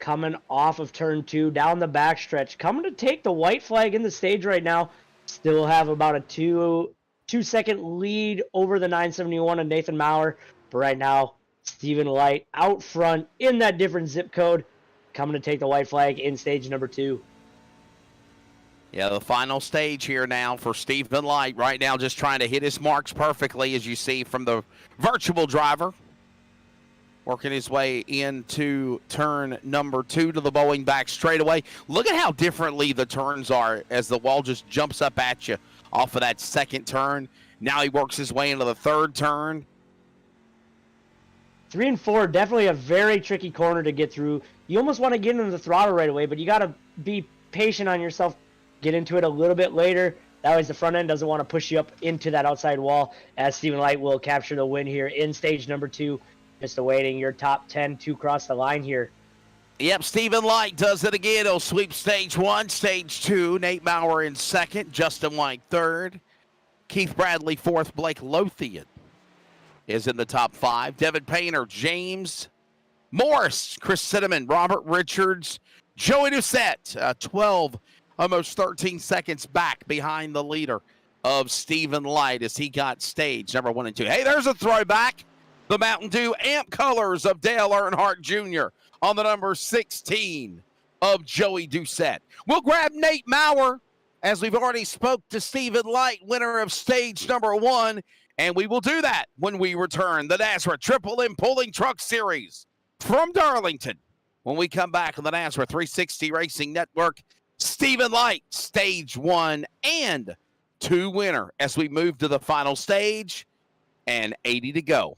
coming off of turn 2 down the backstretch. Coming to take the white flag in the stage right now. Still have about a 2-second lead over the 971 of Nathan Maurer. But right now, Stephen Light out front in that different zip code. Coming to take the white flag in stage number 2. Yeah, the final stage here now for Stephen Light. Right now just trying to hit his marks perfectly, as you see from the virtual driver. Working his way into turn number 2 to the Boeing back straightaway. Look at how differently the turns are as the wall just jumps up at you off of that second turn. Now he works his way into the third turn. 3 and 4, definitely a very tricky corner to get through. You almost want to get into the throttle right away, but you got to be patient on yourself. Get into it a little bit later. That way the front end doesn't want to push you up into that outside wall, as Stephen Light will capture the win here in stage number 2. Just awaiting your top 10 to cross the line here. Yep, Stephen Light does it again. He'll sweep stage 1, stage 2. Nate Maurer in second, Justin White third. Keith Bradley fourth, Blake Lothian is in the top 5. Devin Painter, James Morris, Chris Cinnamon, Robert Richards, Joey Doucette, 12, almost 13 seconds back behind the leader of Stephen Light as he got stage number 1 and 2. Hey, there's a throwback. The Mountain Dew amp colors of Dale Earnhardt Jr. on the number 16 of Joey Doucette. We'll grab Nate Maurer, as we've already spoke to Stephen Light, winner of stage number 1, and we will do that when we return. The NASRA Triple M Pulling Truck Series from Darlington. When we come back on the NASRA 360 Racing Network, Stephen Light, stage 1 and 2 winner, as we move to the final stage and 80 to go.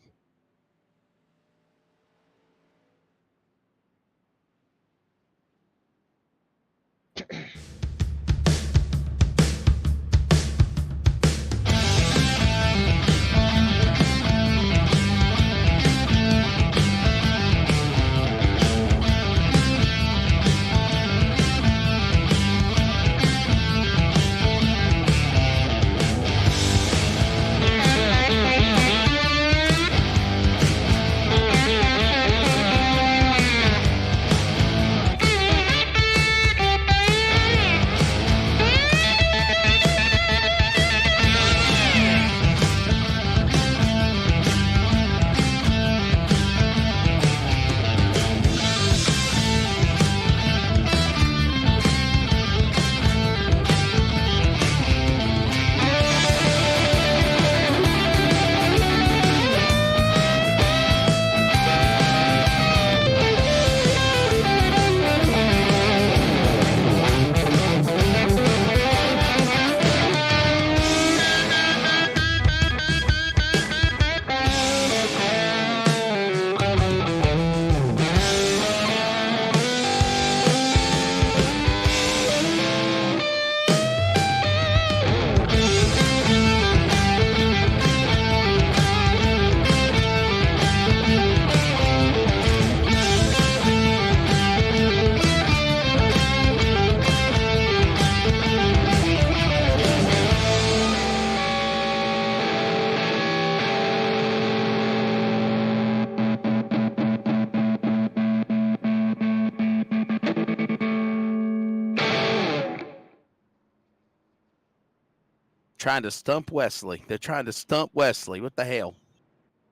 Trying to stump Wesley. They're trying to stump Wesley. What the hell?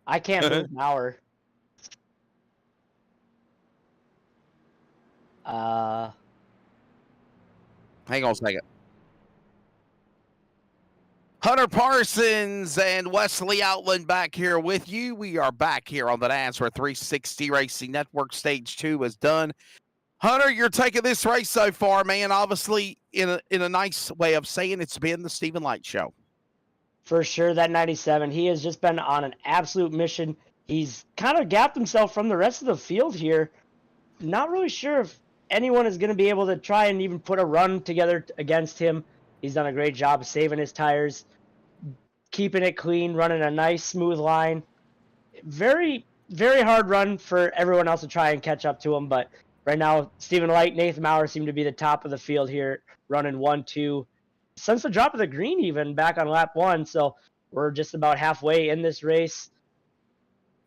I can't move Maurer. Hang on a second. Hunter Parsons and Wesley Outland back here with you. We are back here on the NASRA 360 Racing Network. Stage 2 is done. Hunter, you're taking this race so far, man. Obviously, in a nice way of saying, it's been the Stephen Light Show. For sure, that 97. He has just been on an absolute mission. He's kind of gapped himself from the rest of the field here. Not really sure if anyone is going to be able to try and even put a run together against him. He's done a great job of saving his tires, keeping it clean, running a nice, smooth line. very, very hard run for everyone else to try and catch up to him. But right now, Stephen Light, Nathan Maurer seem to be the top of the field here, running 1-2 since the drop of the green, even back on lap 1. So we're just about halfway in this race.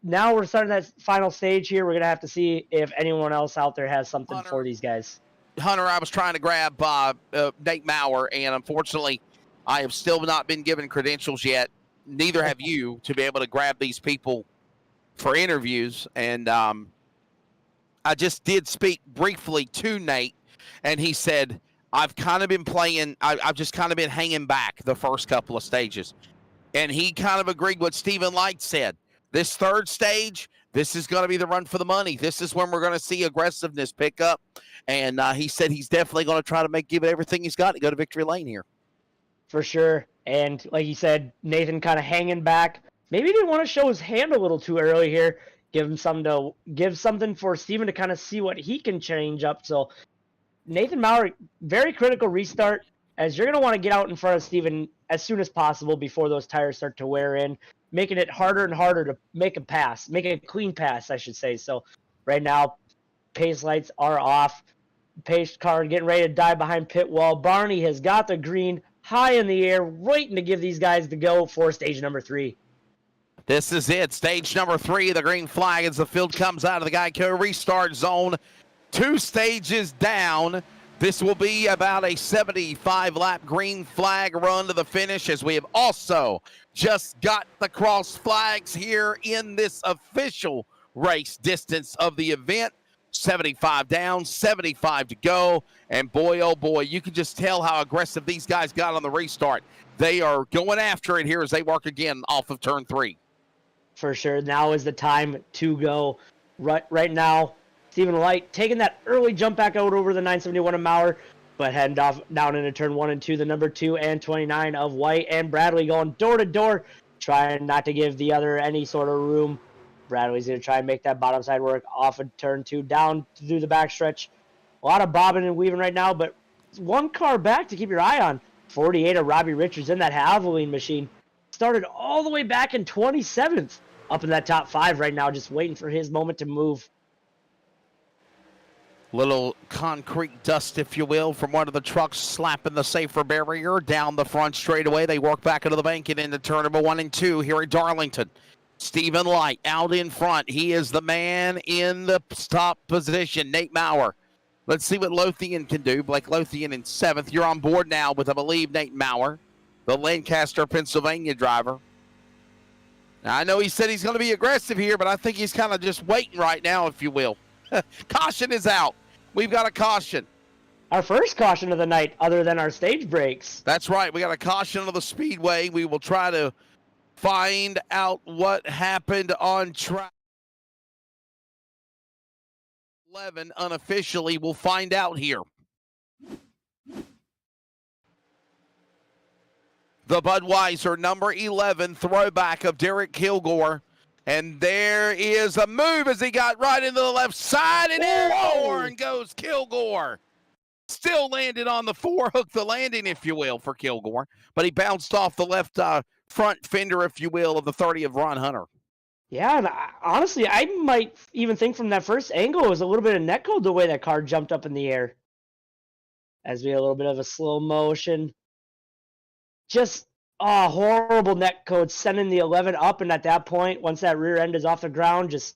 Now we're starting that final stage here. We're gonna have to see if anyone else out there has something Hunter. for these guys. Hunter, I was trying to grab Nate Maurer, and unfortunately, I have still not been given credentials yet. Neither have you to be able to grab these people for interviews. And I just did speak briefly to Nate, and he said, I've kind of been playing, I've just kind of been hanging back the first couple of stages. And he kind of agreed what Stephen Light said. This third stage, this is going to be the run for the money. This is when we're going to see aggressiveness pick up. And he said he's definitely going to try to give it everything he's got to go to victory lane here. For sure. And like you said, Nathan kind of hanging back. Maybe he didn't want to show his hand a little too early here. Give something for Steven to kind of see what he can change up. So Nathan Maurer, very critical restart, as you're going to want to get out in front of Steven as soon as possible before those tires start to wear in, making it harder and harder to make a clean pass, I should say. So right now, pace lights are off. Pace car getting ready to dive behind pit wall. Barney has got the green high in the air, waiting to give these guys the go for stage number 3. This is it. Stage number 3, the green flag as the field comes out of the Geico restart zone. 2 stages down. This will be about a 75-lap green flag run to the finish, as we have also just got the cross flags here in this official race distance of the event. 75 down, 75 to go. And boy, oh boy, you can just tell how aggressive these guys got on the restart. They are going after it here as they work again off of turn 3. For sure. Now is the time to go. Right now, Stephen Light taking that early jump back out over the 971 of Maurer, but heading off down into turn 1 and 2, the number 2 and 29 of White, and Bradley going door to door, trying not to give the other any sort of room. Bradley's going to try and make that bottom side work off of turn 2, down through the backstretch. A lot of bobbing and weaving right now, but one car back to keep your eye on. 48 of Robbie Richards in that Havoline machine. Started all the way back in 27th. Up in that top 5 right now, just waiting for his moment to move. Little concrete dust, if you will, from one of the trucks slapping the safer barrier down the front straightaway. They work back into the bank and into turn number 1 and 2 here at Darlington. Stephen Light out in front. He is the man in the top position. Nate Maurer. Let's see what Lothian can do. Blake Lothian in 7th. You're on board now with, I believe, Nate Maurer, the Lancaster, Pennsylvania driver. Now, I know he said he's going to be aggressive here, but I think he's kind of just waiting right now, if you will. Caution is out. We've got a caution. Our first caution of the night, other than our stage breaks. That's right. We got a caution of the speedway. We will try to find out what happened on track 11 unofficially. We'll find out here. The Budweiser number 11 throwback of Derek Kilgore. And there is a move as he got right into the left side, and airborne goes Kilgore. Still landed on the 4, hooked the landing, if you will, for Kilgore. But he bounced off the left front fender, if you will, of the 30 of Ron Hunter. Yeah, and honestly, I might even think from that first angle it was a little bit of netcode the way that car jumped up in the air. As we had a little bit of a slow motion. Just horrible netcode, sending the 11 up, and at that point, once that rear end is off the ground, just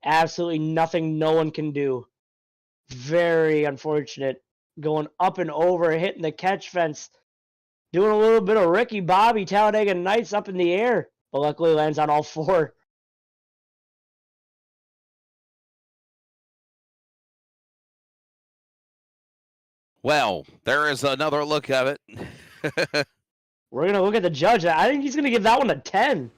absolutely nothing no one can do. Very unfortunate. Going up and over, hitting the catch fence, doing a little bit of Ricky Bobby, Talladega Nights up in the air, but luckily lands on all 4. Well, there is another look of it. We're going to look at the judge. I think he's going to give that one a 10.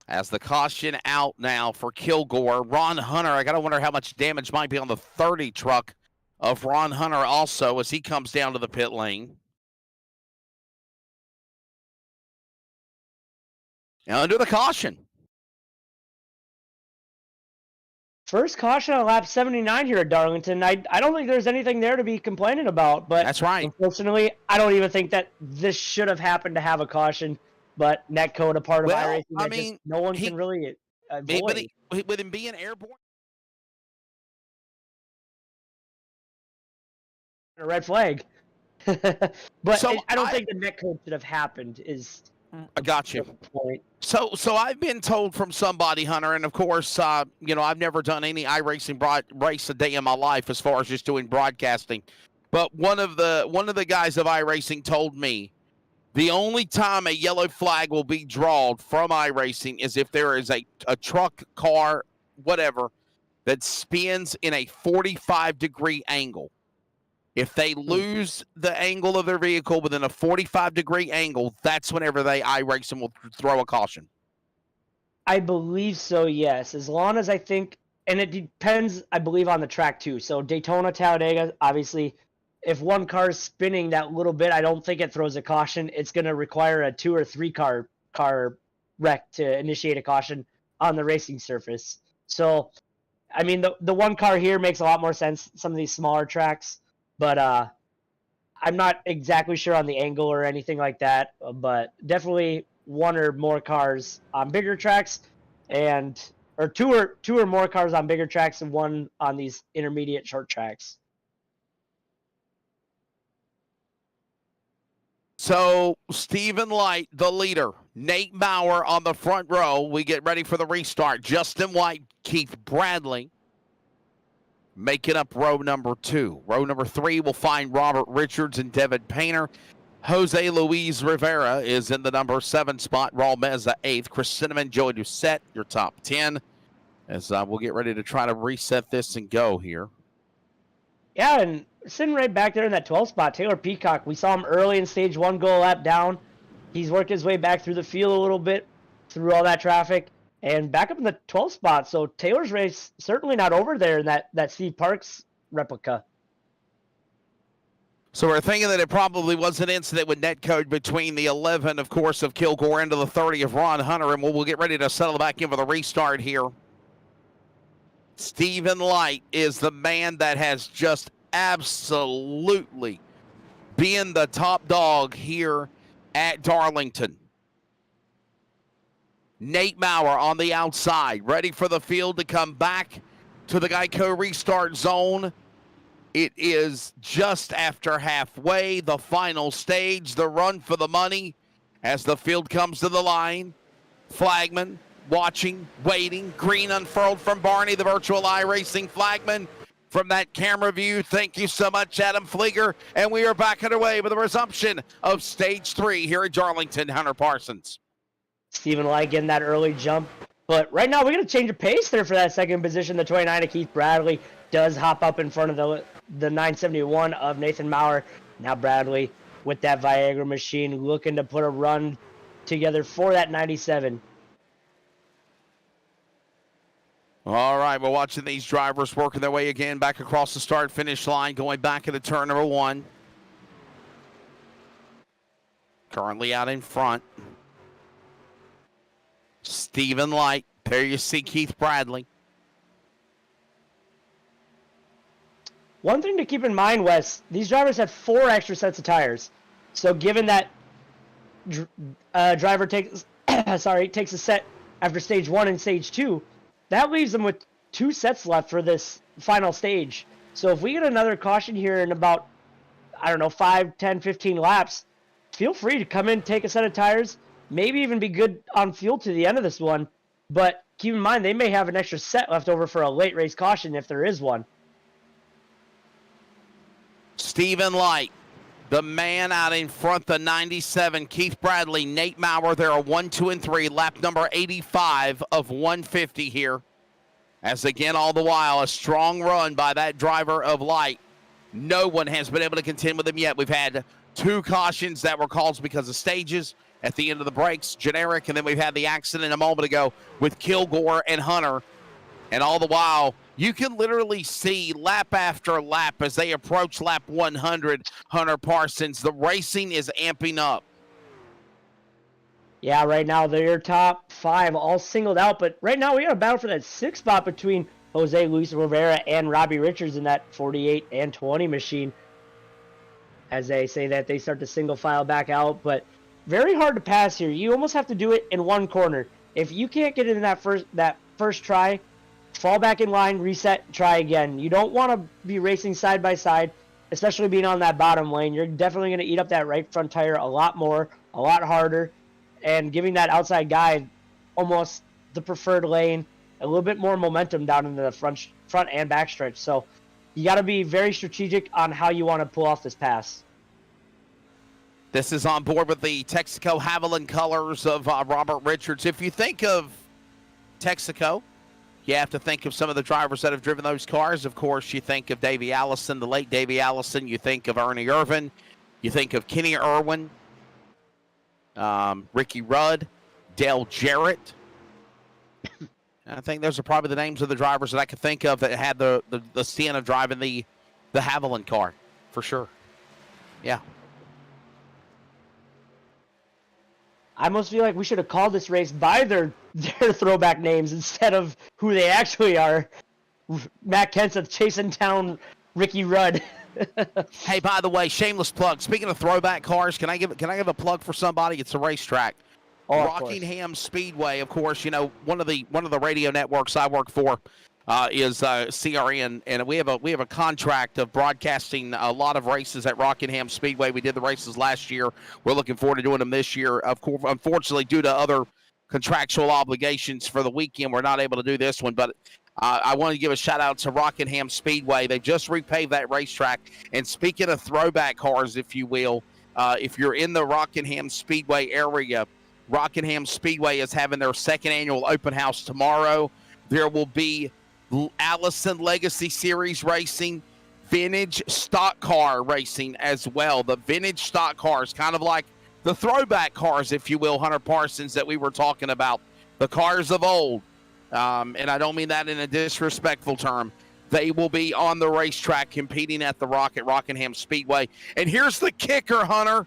As the caution out now for Kilgore. Ron Hunter, I got to wonder how much damage might be on the 30 truck of Ron Hunter also as he comes down to the pit lane. And under the caution. First caution on lap 79 here at Darlington. I don't think there's anything there to be complaining about, but That's right. unfortunately, I don't even think that this should have happened to have a caution. But netcode, a part of Well, iRacing, I that mean, just no one he- can really But avoid. with him being airborne, A red flag. But So I don't I- think the netcode should have happened. Is I got you. the point. So I've been told from somebody, Hunter, and of course, you know, I've never done any iRacing race a day in my life as far as just doing broadcasting. But one of the guys of iRacing told me the only time a yellow flag will be drawn from iRacing is if there is a truck, car, whatever, that spins in a 45-degree angle. If they lose the angle of their vehicle within a 45-degree angle, that's whenever iRacing will throw a caution. I believe so, yes. As long as I think, and it depends, I believe, on the track too. So Daytona, Talladega, obviously, if one car is spinning that little bit, I don't think it throws a caution. It's going to require a 2 or 3 car wreck to initiate a caution on the racing surface. So, I mean, the one car here makes a lot more sense. Some of these smaller tracks, but I'm not exactly sure on the angle or anything like that. But definitely one or more cars on bigger tracks, or two or more cars on bigger tracks and one on these intermediate short tracks. So Stephen Light, the leader. Nate Bauer on the front row. We get ready for the restart. Justin White, Keith Bradley making up row number 2. Row number 3 will find Robert Richards and David Painter. Jose Luis Rivera is in the number 7 spot. Raul Meza 8th. Chris Cinnamon, Joey Doucette, your top 10. As we'll get ready to try to reset this and go here. Yeah, and sitting right back there in that 12th spot, Taylor Peacock. We saw him early in stage 1 go a lap down. He's worked his way back through the field a little bit, through all that traffic, and back up in the 12th spot. So Taylor's race certainly not over there in that Steve Parks replica. So we're thinking that it probably was an incident with netcode between the 11, of course, of Kilgore into the 30 of Ron Hunter, and we'll get ready to settle back in for the restart here. Stephen Light is the man that has just absolutely been the top dog here at Darlington. Nate Bauer on the outside, ready for the field to come back to the Geico restart zone. It is just after halfway, the final stage, the run for the money as the field comes to the line. Flagman watching, waiting, green unfurled from Barney, the virtual iRacing flagman. From that camera view, thank you so much, Adam Flieger. And we are back underway with the resumption of stage 3 here at Darlington. Hunter Parsons. Stephen Light getting that early jump. But right now, we're going to change of pace there for that second position. The 29 of Keith Bradley does hop up in front of the 971 of Nathan Maurer. Now Bradley with that Viagra machine looking to put a run together for that 97. All right, we're watching these drivers working their way again back across the start-finish line, going back into turn number 1. Currently out in front. Stephen Light. There you see Keith Bradley. One thing to keep in mind, Wes, these drivers have 4 extra sets of tires. So given that driver takes takes a set after stage 1 and stage 2, that leaves them with 2 sets left for this final stage. So if we get another caution here in about, 5, 10, 15 laps, feel free to come in, take a set of tires, maybe even be good on fuel to the end of this one. But keep in mind, they may have an extra set left over for a late race caution if there is one. Stephen Light, the man out in front, the 97. Keith Bradley, Nate Maurer, there are 1, 2, and 3. Lap number 85 of 150 here. As again, all the while, a strong run by that driver of Light. No one has been able to contend with him yet. We've had 2 cautions that were called because of stages at the end of the breaks, generic, and then we've had the accident a moment ago with Kilgore and Hunter. And all the while, you can literally see lap after lap as they approach lap 100, Hunter Parsons. The racing is amping up. Yeah, right now they're top 5 all singled out, but right now we got a battle for that 6th spot between Jose Luis Rivera and Robbie Richards in that 48 and 20 machine, as they say that they start to single file back out. But very hard to pass here. You almost have to do it in one corner. If you can't get it in that first try, fall back in line, reset, try again. You don't want to be racing side by side, especially being on that bottom lane. You're definitely going to eat up that right front tire a lot more, a lot harder, and giving that outside guy almost the preferred lane, a little bit more momentum down into the front and back stretch. So you got to be very strategic on how you want to pull off this pass. This is on board with the Texaco Haviland colors of Robert Richards. If you think of Texaco, you have to think of some of the drivers that have driven those cars. Of course, you think of Davey Allison, the late Davey Allison. You think of Ernie Irvin. You think of Kenny Irwin, Ricky Rudd, Dale Jarrett. I think those are probably the names of the drivers that I could think of that had the stint of driving the Haviland car, for sure. Yeah. I almost feel like we should have called this race by their throwback names instead of who they actually are. Matt Kenseth chasing down Ricky Rudd. Hey, by the way, shameless plug. Speaking of throwback cars, can I give a plug for somebody? It's a racetrack. Oh, Rockingham Speedway, of course. You know, one of the radio networks I work for is CRN, and we have a contract of broadcasting a lot of races at Rockingham Speedway. We did the races last year. We're looking forward to doing them this year. Of course, unfortunately, due to other contractual obligations for the weekend, we're not able to do this one. But I want to give a shout out to Rockingham Speedway. They just repaved that racetrack. And speaking of throwback cars, if you will, if you're in the Rockingham Speedway area, Rockingham Speedway is having their second annual open house tomorrow. There will be Allison Legacy Series racing, vintage stock car racing as well. The vintage stock cars, kind of like the throwback cars, if you will, Hunter Parsons, that we were talking about, the cars of old. And I don't mean that in a disrespectful term. They will be on the racetrack competing at the Rockingham Speedway. And here's the kicker, Hunter.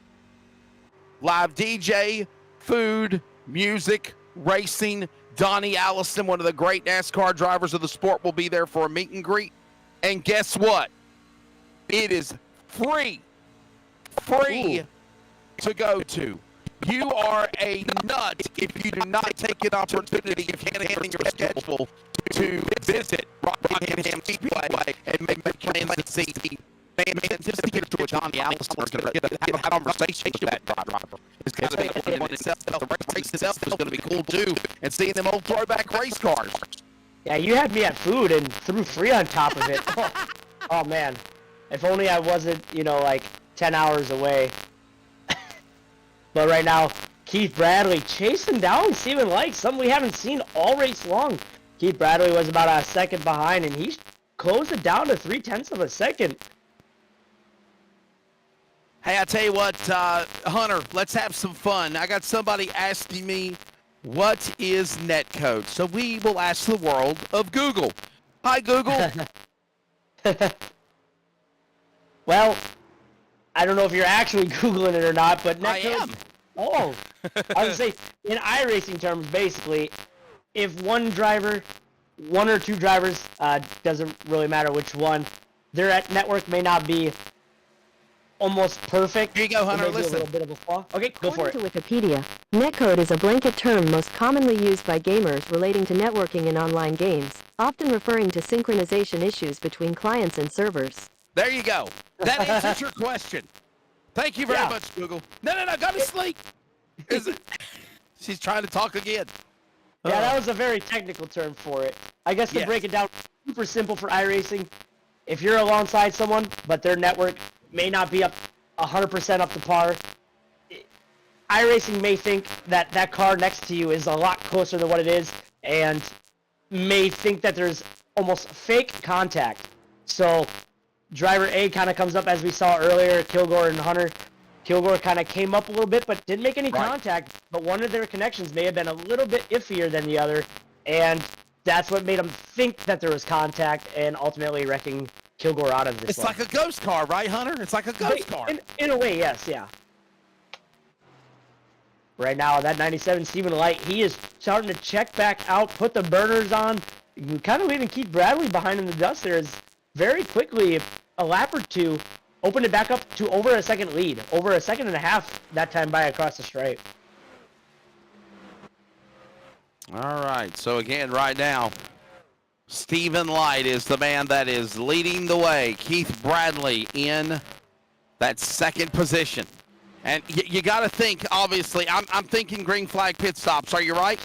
Live DJ, food, music, racing. Donnie Allison, one of the great NASCAR drivers of the sport, will be there for a meet and greet. And guess what? It is free to go to. You are a nut if you do not take an opportunity of handling your schedule to visit Rockingham Speedway and make plans to see. Man, just to get to a Donnie Allison, we're going to have a conversation with that driver. The race itself is going to be cool, too, and seeing them old throwback race cars. Yeah, you had me at food and threw free on top of it. Oh, man. If only I wasn't, like 10 hours away. But right now, Keith Bradley chasing down Stephen Light, something we haven't seen all race long. Keith Bradley was about a second behind, and he closed it down to 0.3 of a second. Hey, I tell you what, Hunter, let's have some fun. I got somebody asking me, what is netcode? So we will ask the world of Google. Hi, Google. Well, I don't know if you're actually Googling it or not, but netcode... I am. Oh, I was going to say, in iRacing terms, basically, if one or two drivers, doesn't really matter which one, their network may not be almost perfect. Here you go, Hunter, A listen. little bit of a flaw. Okay, go for it. According to Wikipedia, netcode is a blanket term most commonly used by gamers relating to networking in online games, often referring to synchronization issues between clients and servers. There you go. That answers your question. Thank you very much, Google. No, go to sleep. She's trying to talk again. Yeah, that was a very technical term for it. I guess to break it down, super simple for iRacing. If you're alongside someone, but their network may not be up 100% up to par, iRacing may think that that car next to you is a lot closer than what it is, and may think that there's almost fake contact. So driver A kind of comes up, as we saw earlier, Kilgore and Hunter. Kilgore kind of came up a little bit, but didn't make any contact. But one of their connections may have been a little bit iffier than the other, and that's what made them think that there was contact, and ultimately wrecking Kilgore out of this. It's like a ghost car, right, Hunter? It's like a ghost car. In a way, yes, yeah. Right now, that 97 Stephen Light, he is starting to check back out, put the burners on, kind of leaving Keith Bradley behind in the dust there is very quickly, a lap or two, opened it back up to over a second lead. Over a second and a half that time by across the stripe. All right, so again, right now, Stephen Light is the man that is leading the way. Keith Bradley in that second position. And you got to think, obviously, I'm thinking green flag pit stops. Are you right?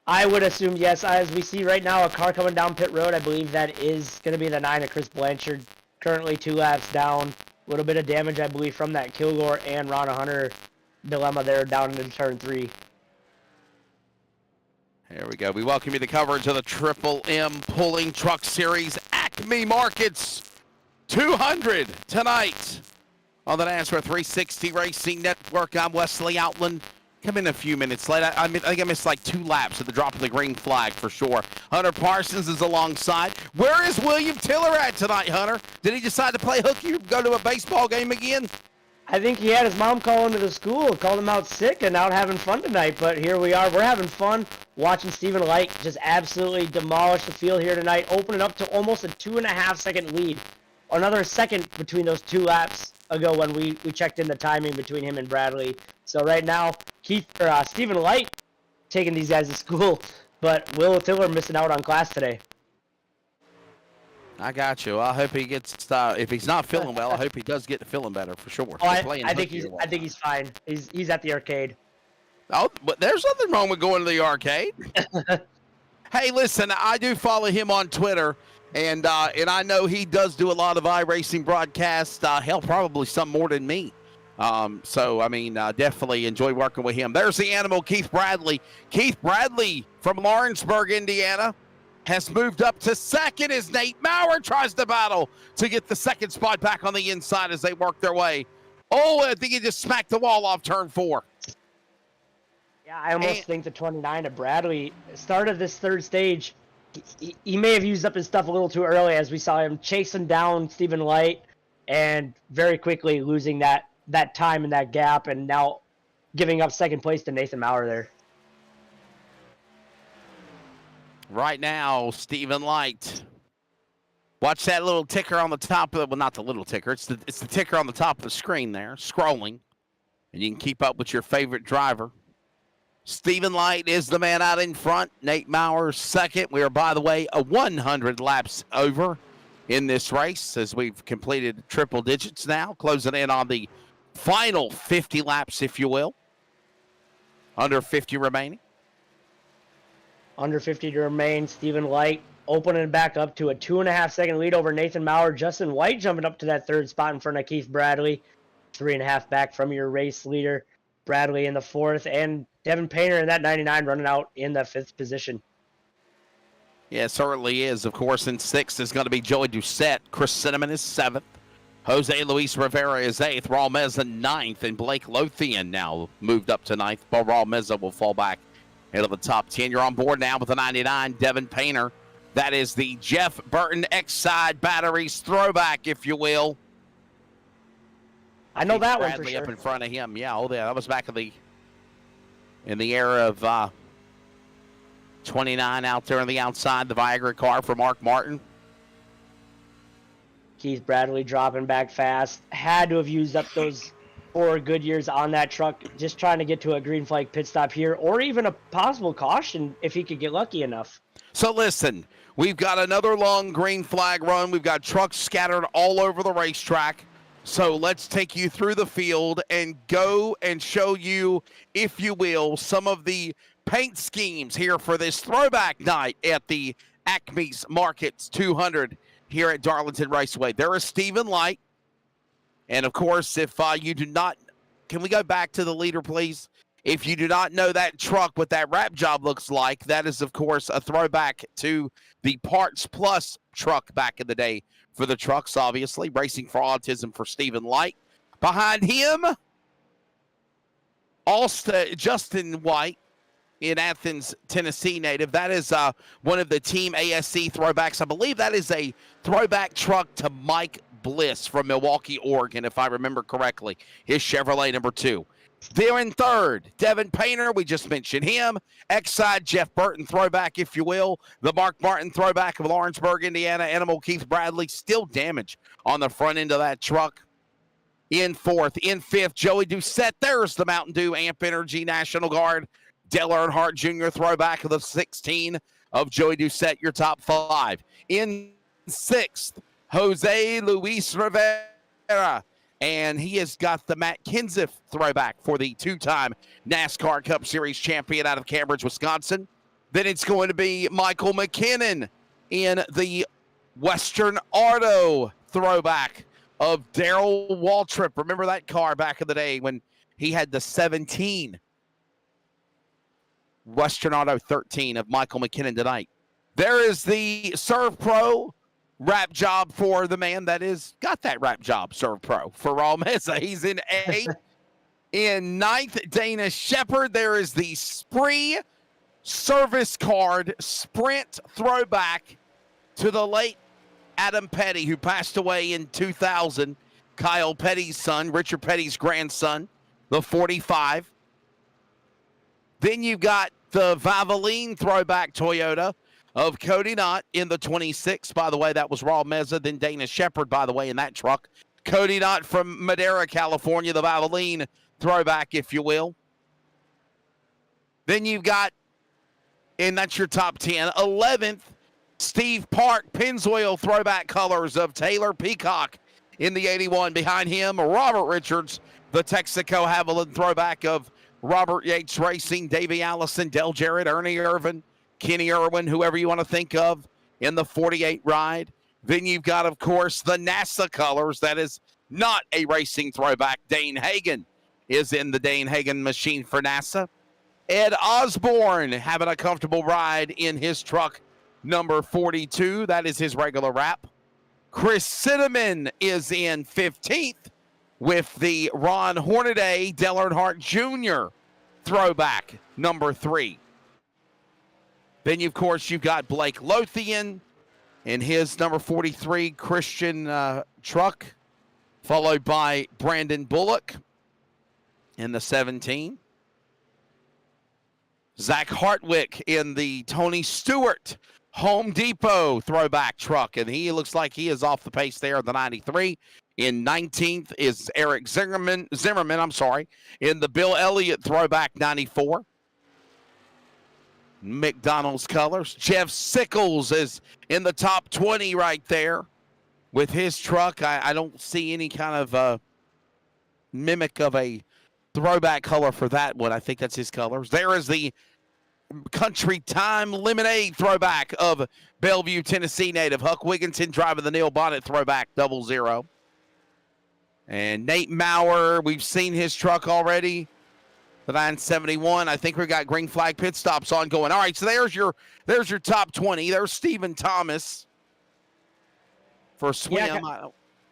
I would assume yes. As we see right now, a car coming down pit road. I believe that is going to be the 9 of Chris Blanchard. Currently 2 laps down. A little bit of damage, I believe, from that Kilgore and Ronna Hunter dilemma there down into turn 3. Here we go. We welcome you to coverage of the Triple M Pulling Truck Series Acme Markets 200 tonight on the NASCAR 360 Racing Network. I'm Wesley Outland. Come in a few minutes late. I think I missed like 2 laps at the drop of the green flag for sure. Hunter Parsons is alongside. Where is William Tiller at tonight, Hunter? Did he decide to play hooky or go to a baseball game again? I think he had his mom call him to the school, called him out sick and out having fun tonight. But here we are. We're having fun watching Stephen Light just absolutely demolish the field here tonight, opening up to almost a 2.5-second lead. Another second between those 2 laps ago when we checked in the timing between him and Bradley. So right now, Stephen Light taking these guys to school, but Will Tiller missing out on class today. I got you. I hope he gets. If he's not feeling well, I hope he does get to feeling better for sure. Oh, I think he's fine. He's at the arcade. Oh, but there's nothing wrong with going to the arcade. Hey, listen, I do follow him on Twitter, and I know he does do a lot of iRacing broadcasts. Hell, probably some more than me. So I mean, definitely enjoy working with him. There's the animal, Keith Bradley. Keith Bradley from Lawrenceburg, Indiana, has moved up to second as Nate Maurer tries to battle to get the second spot back on the inside as they work their way. Oh, I think he just smacked the wall off turn 4. Yeah, I almost think the 29 of Bradley started this third stage. He may have used up his stuff a little too early as we saw him chasing down Stephen Light and very quickly losing that time and that gap and now giving up second place to Nathan Maurer there. Right now, Stephen Light. Watch that little ticker on the top of the, well, not the little ticker. It's the ticker on the top of the screen there, scrolling. And you can keep up with your favorite driver. Stephen Light is the man out in front. Nate Maurer second. We are, by the way, 100 laps over in this race as we've completed triple digits now, closing in on the final 50 laps, if you will. Under 50 remaining. Under 50 to remain. Stephen Light opening back up to a 2.5-second lead over Nathan Maurer. Justin White jumping up to that third spot in front of Keith Bradley. 3.5 back from your race leader. Bradley in the 4th, and Devin Painter in that 99 running out in the 5th position. Yeah, it certainly is. Of course, in 6th is going to be Joey Doucette. Chris Cinnamon is 7th. Jose Luis Rivera is 8th. Raul Meza 9th, and Blake Lothian now moved up to 9th. But Raul Meza will fall back into the top 10. You're on board now with the 99, Devin Painter. That is the Jeff Burton X-Side Batteries throwback, if you will. I know that one for Bradley sure. Up in front of him. Yeah, oh yeah, that was back in the era of 29 out there on the outside, the Viagra car for Mark Martin. Keith Bradley dropping back fast. Had to have used up those 4 good years on that truck, just trying to get to a green flag pit stop here, or even a possible caution if he could get lucky enough. So listen, we've got another long green flag run. We've got trucks scattered all over the racetrack. So let's take you through the field and go and show you, if you will, some of the paint schemes here for this throwback night at the Acme's Markets 200 here at Darlington Raceway. There is Stephen Light. And, of course, if you do not – can we go back to the leader, please? If you do not know that truck, what that wrap job looks like, that is, of course, a throwback to the Parts Plus truck back in the day for the trucks, obviously. Racing for Autism for Stephen Light. Behind him, Justin White, in Athens, Tennessee native. That is one of the Team ASC throwbacks. I believe that is a throwback truck to Mike Bliss from Milwaukee, Oregon, if I remember correctly. His Chevrolet number 2. There in third, Devin Painter, we just mentioned him. X-side, Jeff Burton throwback, if you will. The Mark Martin throwback of Lawrenceburg, Indiana. Animal Keith Bradley, still damage on the front end of that truck. In fourth, in fifth, Joey Doucette. There's the Mountain Dew Amp Energy National Guard. Dale Earnhardt Jr. throwback of the 16 of Joey Doucette, your top 5. In sixth, Jose Luis Rivera. And he has got the Matt Kenseth throwback for the 2-time NASCAR Cup Series champion out of Cambridge, Wisconsin. Then it's going to be Michael McKinnon in the Western Auto throwback of Darrell Waltrip. Remember that car back in the day when he had the 17. Western Auto 13 of Michael McKinnon tonight. There is the Serve Pro wrap job for the man that is got that wrap job, Serve Pro, for Raul Meza. He's in 8th. In 9th, Dana Shepard. There is the Spree service card sprint throwback to the late Adam Petty, who passed away in 2000. Kyle Petty's son, Richard Petty's grandson, the 45. Then you've got the Valvoline throwback Toyota of Cody Knott in the 26. By the way, that was Raul Meza, then Dana Shepard, by the way, in that truck. Cody Knott from Madera, California, the Valvoline throwback, if you will. Then you've got, and that's your top 10, 11th, Steve Park, Pennzoil throwback colors of Taylor Peacock in the 81. Behind him, Robert Richards, the Texaco Haviland throwback of Robert Yates Racing, Davey Allison, Del Jarrett, Ernie Irvin, Kenny Irwin, whoever you want to think of in the 48 ride. Then you've got, of course, the NASA colors. That is not a racing throwback. Dane Hagen is in the Dane Hagen machine for NASA. Ed Osborne having a comfortable ride in his truck, number 42. That is his regular wrap. Chris Cinnamon is in 15th with the Ron Hornaday, Dale Earnhardt Jr. throwback, number 3. Then, of course, you've got Blake Lothian in his number 43 Christian truck, followed by Brandon Bullock in the 17. Zach Hartwick in the Tony Stewart Home Depot throwback truck, and he looks like he is off the pace there in the 93. In 19th is Eric Zimmerman, in the Bill Elliott throwback 94. McDonald's colors. Jeff Sickles is in the top 20 right there with his truck. I don't see any kind of mimic of a throwback color for that one. I think that's his colors. There is the Country Time Lemonade throwback of Bellevue, Tennessee native Huck Wigginton driving the Neil Bonnet throwback 00. And Nate Maurer, we've seen his truck already. The 971. I think we got green flag pit stops ongoing. All right, so there's your top 20. There's Stephen Thomas for Swim. Yeah,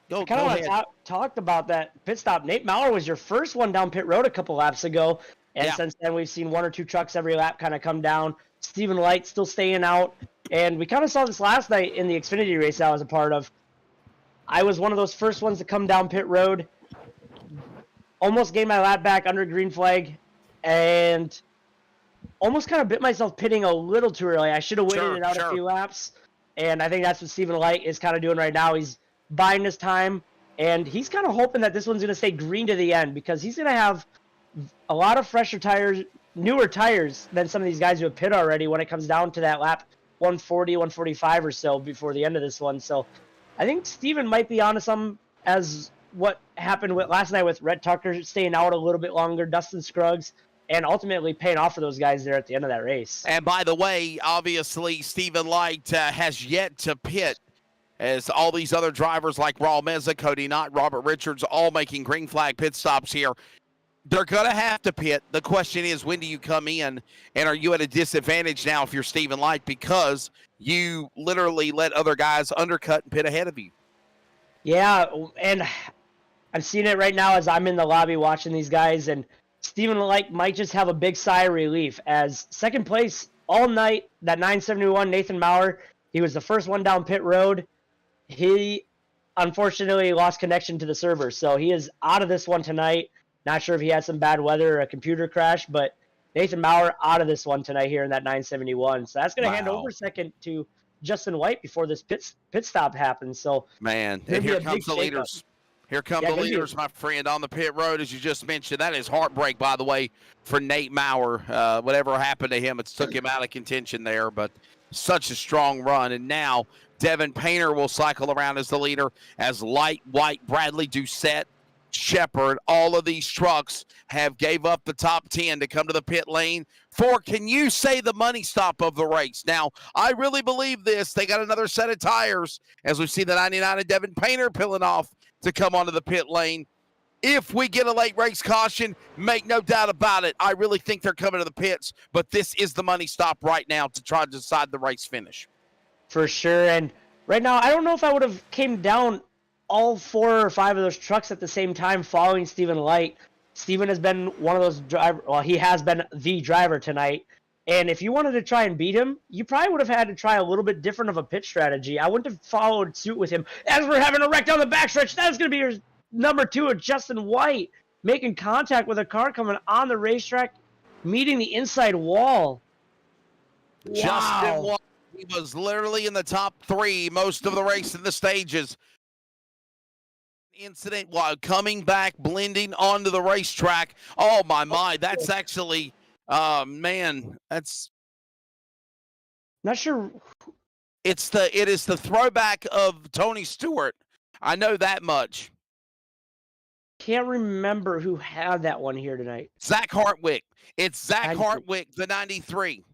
go kind ahead. of talked about that pit stop. Nate Maurer was your first one down pit road a couple laps ago, and since then we've seen 1 or 2 trucks every lap kind of come down. Stephen Light still staying out, and we kind of saw this last night in the Xfinity race I was a part of. I was one of those first ones to come down pit road. Almost gained my lap back under green flag, and almost kind of bit myself pitting a little too early. I should have waited it out a few laps, and I think that's what Stephen Light is kind of doing right now. He's buying his time, and he's kind of hoping that this one's going to stay green to the end because he's going to have a lot of fresher tires, newer tires than some of these guys who have pit already when it comes down to that lap 140, 145 or so before the end of this one. So I think Stephen might be onto something as what happened with last night with Rhett Tucker staying out a little bit longer, Dustin Scruggs, and ultimately paying off for those guys there at the end of that race. And by the way, obviously, Stephen Light has yet to pit, as all these other drivers like Raul Meza, Cody Knott, Robert Richards, all making green flag pit stops here. They're going to have to pit. The question is, when do you come in, and are you at a disadvantage now if you're Stephen Light because you literally let other guys undercut and pit ahead of you? Yeah, and I'm seeing it right now as I'm in the lobby watching these guys, and Stephen Light might just have a big sigh of relief as second place all night, that 971 Nathan Maurer, he was the first one down pit road. He unfortunately lost connection to the server, so he is out of this one tonight. Not sure if he had some bad weather or a computer crash, but Nathan Maurer out of this one tonight here in that 971. So that's going to hand Wow. over second to Justin White before this pit stop happens. So Man, gonna and be here a big comes the shakeup. leaders. Here come Yeah, the gonna be a- leaders, my friend, on the pit road, as you just mentioned. That is heartbreak, by the way, for Nate Maurer. Whatever happened to him, it's took him out of contention there, but such a strong run. And now Devin Painter will cycle around as the leader, as Light, White, Bradley, Doucette, Shepard, all of these trucks have gave up the top 10 to come to the pit lane for, can you say, the money stop of the race. Now, I really believe this. They got another set of tires, as we see the 99 of Devin Painter peeling off to come onto the pit lane. If we get a late race caution, make no doubt about it, I really think they're coming to the pits, but this is the money stop right now to try to decide the race finish. For sure. And right now, I don't know if I would have came down all 4 or 5 of those trucks at the same time following Stephen Light. Stephen has been one of those drivers. Well, he has been the driver tonight. And if you wanted to try and beat him, you probably would have had to try a little bit different of a pit strategy. I wouldn't have followed suit with him. As we're having a wreck down the backstretch, that's going to be your number 2 of Justin White, making contact with a car coming on the racetrack, meeting the inside wall. Justin Wow. White, he was literally in the top 3 most of the race in the stages. Incident while coming back, blending onto the racetrack. Oh my, that's actually, man, that's. Not sure. It is the throwback of Tony Stewart. I know that much. Can't remember who had that one here tonight. Zach Hartwick. It's Zach 93. Hartwick, the 93.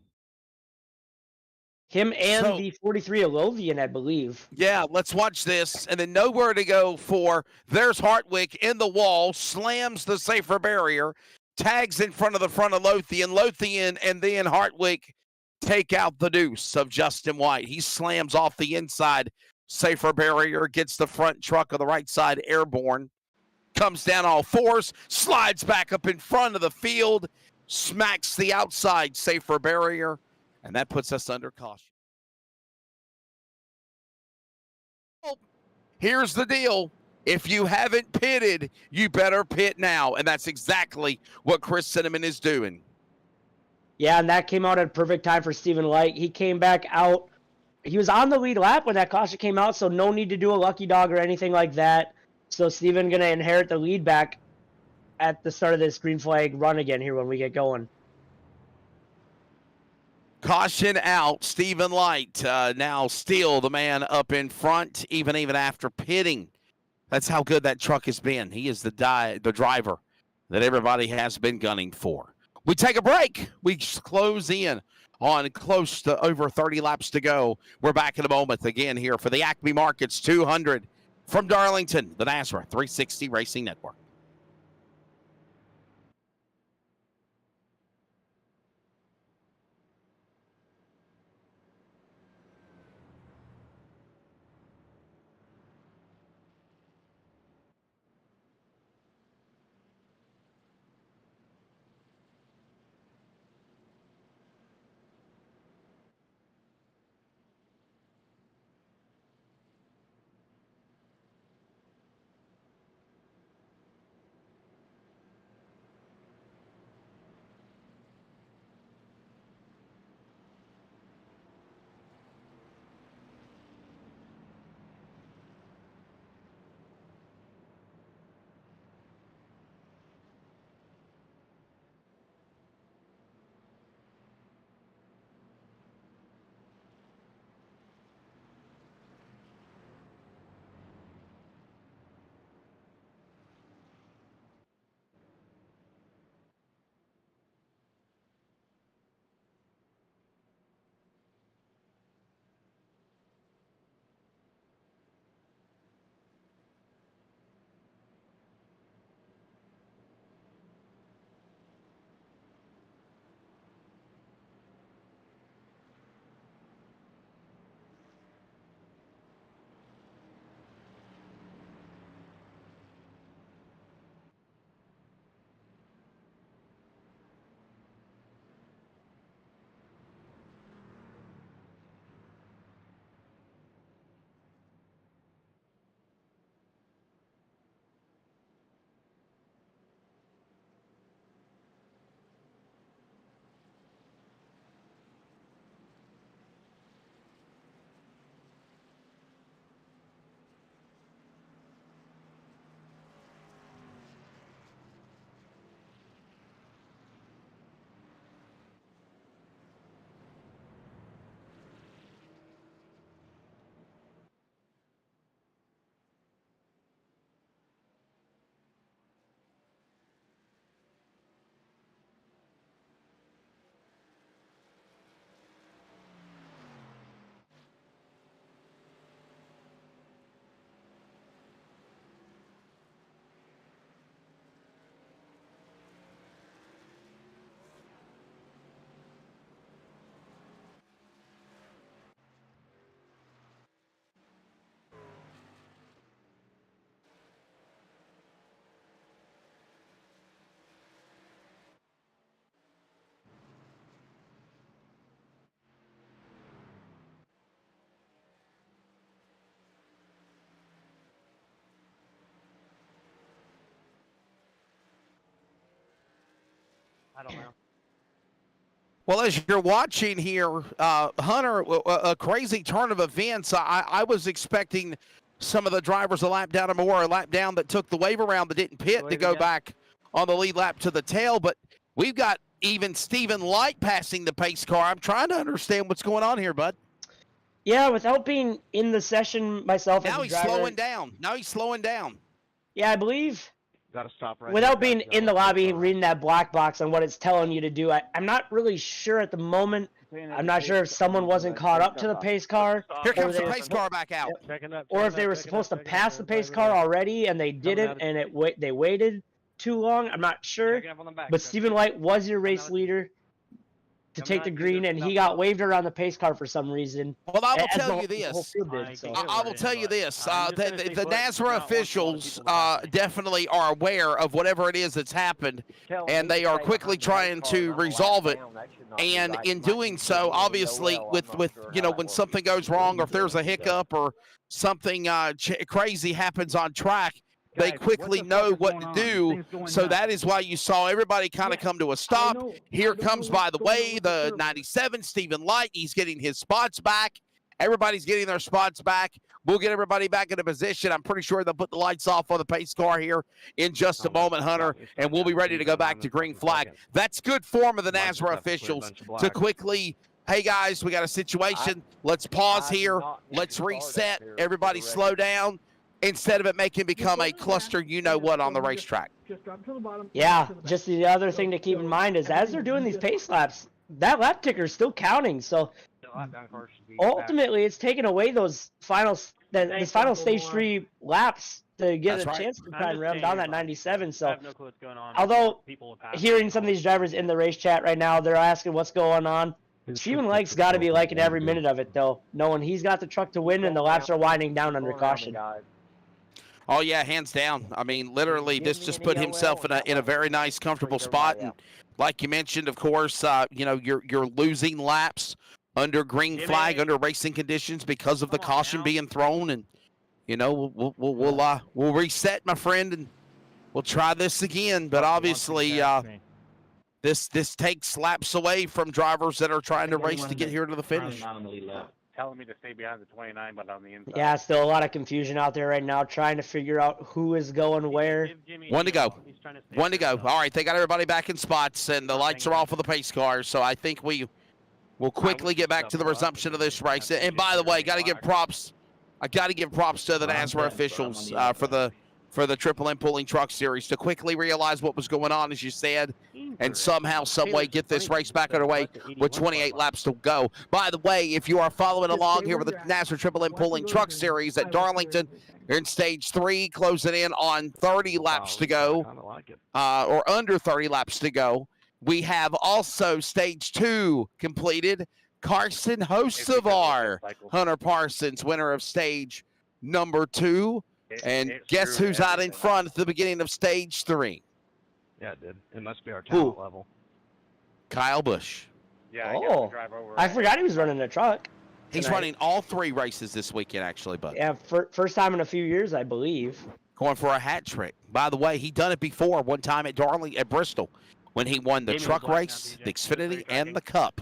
Him and So- the 43 Olovian, I believe. Yeah, let's watch this. And then nowhere to go for. There's Hartwick in the wall, slams the safer barrier, tags in front of Lothian. Lothian and then Hartwick take out the deuce of Justin White. He slams off the inside safer barrier, gets the front truck of the right side airborne, comes down all 4s, slides back up in front of the field, smacks the outside safer barrier, and that puts us under caution. Here's the deal. If you haven't pitted, you better pit now. And that's exactly what Chris Cinnamon is doing. Yeah, and that came out at a perfect time for Stephen Light. He came back out. He was on the lead lap when that caution came out, so no need to do a lucky dog or anything like that. So Stephen going to inherit the lead back at the start of this green flag run again here when we get going. Caution out. Stephen Light now still the man up in front, even after pitting. That's how good that truck has been. He is the driver that everybody has been gunning for. We take a break. We close in on close to over 30 laps to go. We're back in a moment again here for the Acme Markets 200 from Darlington, the NASRA 360 Racing Network. I don't know. Well, as you're watching here, Hunter, a crazy turn of events. I was expecting some of the drivers a lap down or more, a lap down that took the wave around that didn't pit to go back on the lead lap to the tail. But we've got even Stephen Light passing the pace car. I'm trying to understand what's going on here, bud. Yeah, without being in the session myself as Now a he's driver, slowing down. Now he's slowing down. Yeah, I believe Got to stop right without there. being in the lobby and reading that black box on what it's telling you to do, I'm not really sure at the moment. I'm not sure if someone wasn't caught up to the pace car, Here or comes the they were pace car back out. or if they were supposed to pass the pace car already and they didn't, and they waited too long. I'm not sure. But Stephen Light was your race leader to take the green, and he got waved around the pace car for some reason. Well, I will as tell the- you the whole this. field did, so. I will tell you this. The NASRA officials definitely are aware of whatever it is that's happened, and they are quickly trying to resolve it. And in doing so, obviously, with when something goes wrong, or if there's a hiccup or something crazy happens on track, they quickly know what to do. So that is why you saw everybody kind of come to a stop. Here comes, by the way, the 97, Stephen Light. He's getting his spots back. Everybody's getting their spots back. We'll get everybody back into position. I'm pretty sure they'll put the lights off on the pace car here in just a moment, Hunter, and we'll be ready to go back to green flag. That's good form of the NASRA officials to quickly, hey, guys, we got a situation. Let's pause here. Let's reset. Everybody slow down, instead of it become a cluster you-know-what on the racetrack. Yeah, just the other thing to keep in mind is as they're doing these pace laps, that lap ticker is still counting. So ultimately, it's taking away those this final stage 3 laps to get That's a right. chance to try and rev down that 97. I So have no clue what's going on. although People have passed hearing some of these drivers in the race chat right now, they're asking what's going on. Stephen Lake's got to be liking every minute of it, though, knowing he's got the truck to win and the laps are winding down under caution. Oh yeah, hands down. I mean, literally, this just put himself in a very nice, comfortable spot. And like you mentioned, of course, you're losing laps under green flag, under racing conditions because of the caution being thrown. And we'll reset, my friend, and we'll try this again. But obviously, this takes laps away from drivers that are trying to race to get here to the finish. telling me to stay behind the 29, but on the inside. Yeah, still a lot of confusion out there right now, trying to figure out who is going where. One to go. One to go. All right, they got everybody back in spots, and the lights are off of the pace cars. So I think we will quickly get back to the resumption of this race. And by the way, got to give props. I got to give props to the NASRA officials for the Triple M Pulling Truck Series to quickly realize what was going on, as you said, and somehow, some way get this race back underway with 28 laps to go. By the way, if you are following along here with the NASRA Triple M Pulling Truck Series at Darlington, you're in Stage 3, closing in on 30 laps to go, or under 30 laps to go. We have also Stage 2 completed. Carson Hocevar, Hunter Parsons, winner of Stage number 2. And guess who's out in front at the beginning of Stage 3? Yeah, it did. It must be our talent level. Kyle Busch. Yeah, Oh, I forgot he was running a truck. He's tonight. running all 3 races this weekend, actually, bud. Yeah, first time in a few years, I believe. Going for a hat trick. By the way, he done it before one time at Bristol when he won the truck race, the Xfinity, and the Cup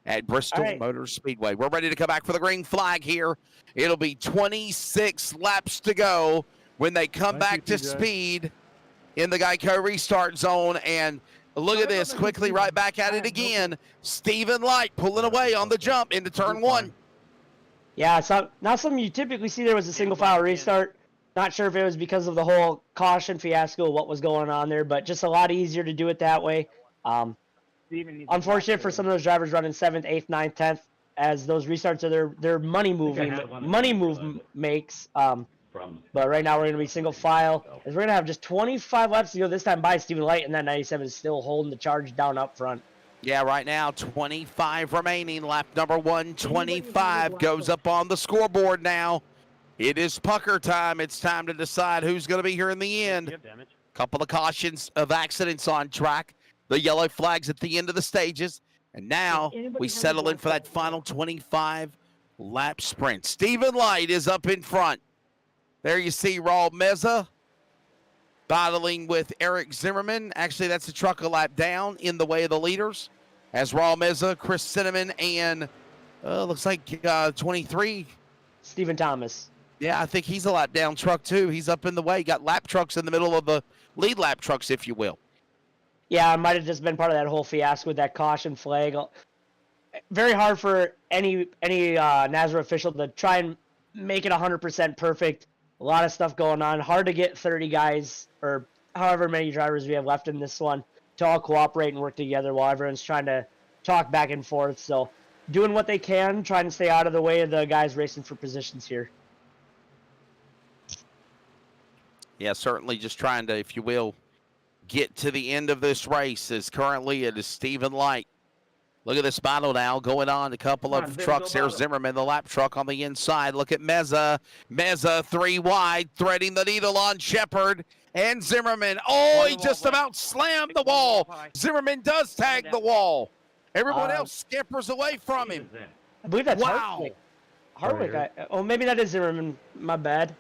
at Bristol Motor Speedway. We're ready to come back for the green flag here. It'll be 26 laps to go when they come back to speed in the Geico restart zone. And look at this, quickly right back at it again. Stephen Light pulling away on the jump into turn 1. Yeah, so not something you typically see. There was a single file restart. Not sure if it was because of the whole caution fiasco, what was going on there, but just a lot easier to do it that way. Unfortunate for some of those drivers running 7th, 8th, 9th, 10th, as those restarts are their money move makes. But right now we're going to be single file, as we're going to have just 25 laps to go this time by Stephen Light, and that 97 is still holding the charge down up front. Yeah, right now 25 remaining. Lap number 125 goes up on the scoreboard now. It is pucker time. It's time to decide who's going to be here in the end. Couple of cautions of accidents on track. The yellow flags at the end of the stages. And now we settle in for that final 25-lap sprint. Stephen Light is up in front. There you see Raul Meza battling with Eric Zimmerman. Actually, that's a truck a lap down in the way of the leaders. As Raul Meza, Chris Cinnamon, and looks like 23. Stephen Thomas. Yeah, I think he's a lap down truck too. He's up in the way. Got lap trucks in the middle of the lead lap trucks, if you will. Yeah, it might have just been part of that whole fiasco with that caution flag. Very hard for any NASRA official to try and make it 100% perfect. A lot of stuff going on. Hard to get 30 guys or however many drivers we have left in this one to all cooperate and work together while everyone's trying to talk back and forth. So doing what they can, trying to stay out of the way of the guys racing for positions here. Yeah, certainly just trying to, if you will, get to the end of this race. As currently it is Stephen Light. Look at this battle now going on. A couple of trucks there. Zimmerman, the lap truck on the inside. Look at Meza. Meza 3 wide, threading the needle on Shepard and Zimmerman. Oh, he just about slammed the wall. Zimmerman does tag the wall. Everyone else scampers away from him. I believe that's Wow. Hardwick. Maybe that is Zimmerman. My bad.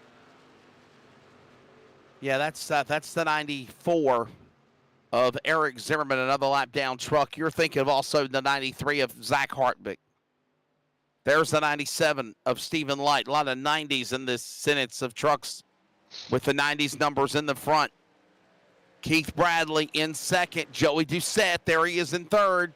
Yeah, that's the 94 of Eric Zimmerman, another lap down truck. You're thinking of also the 93 of Zach Hartwick. There's the 97 of Stephen Light. A lot of 90s in this sentence of trucks with the 90s numbers in the front. Keith Bradley in second. Joey Doucette, there he is in third.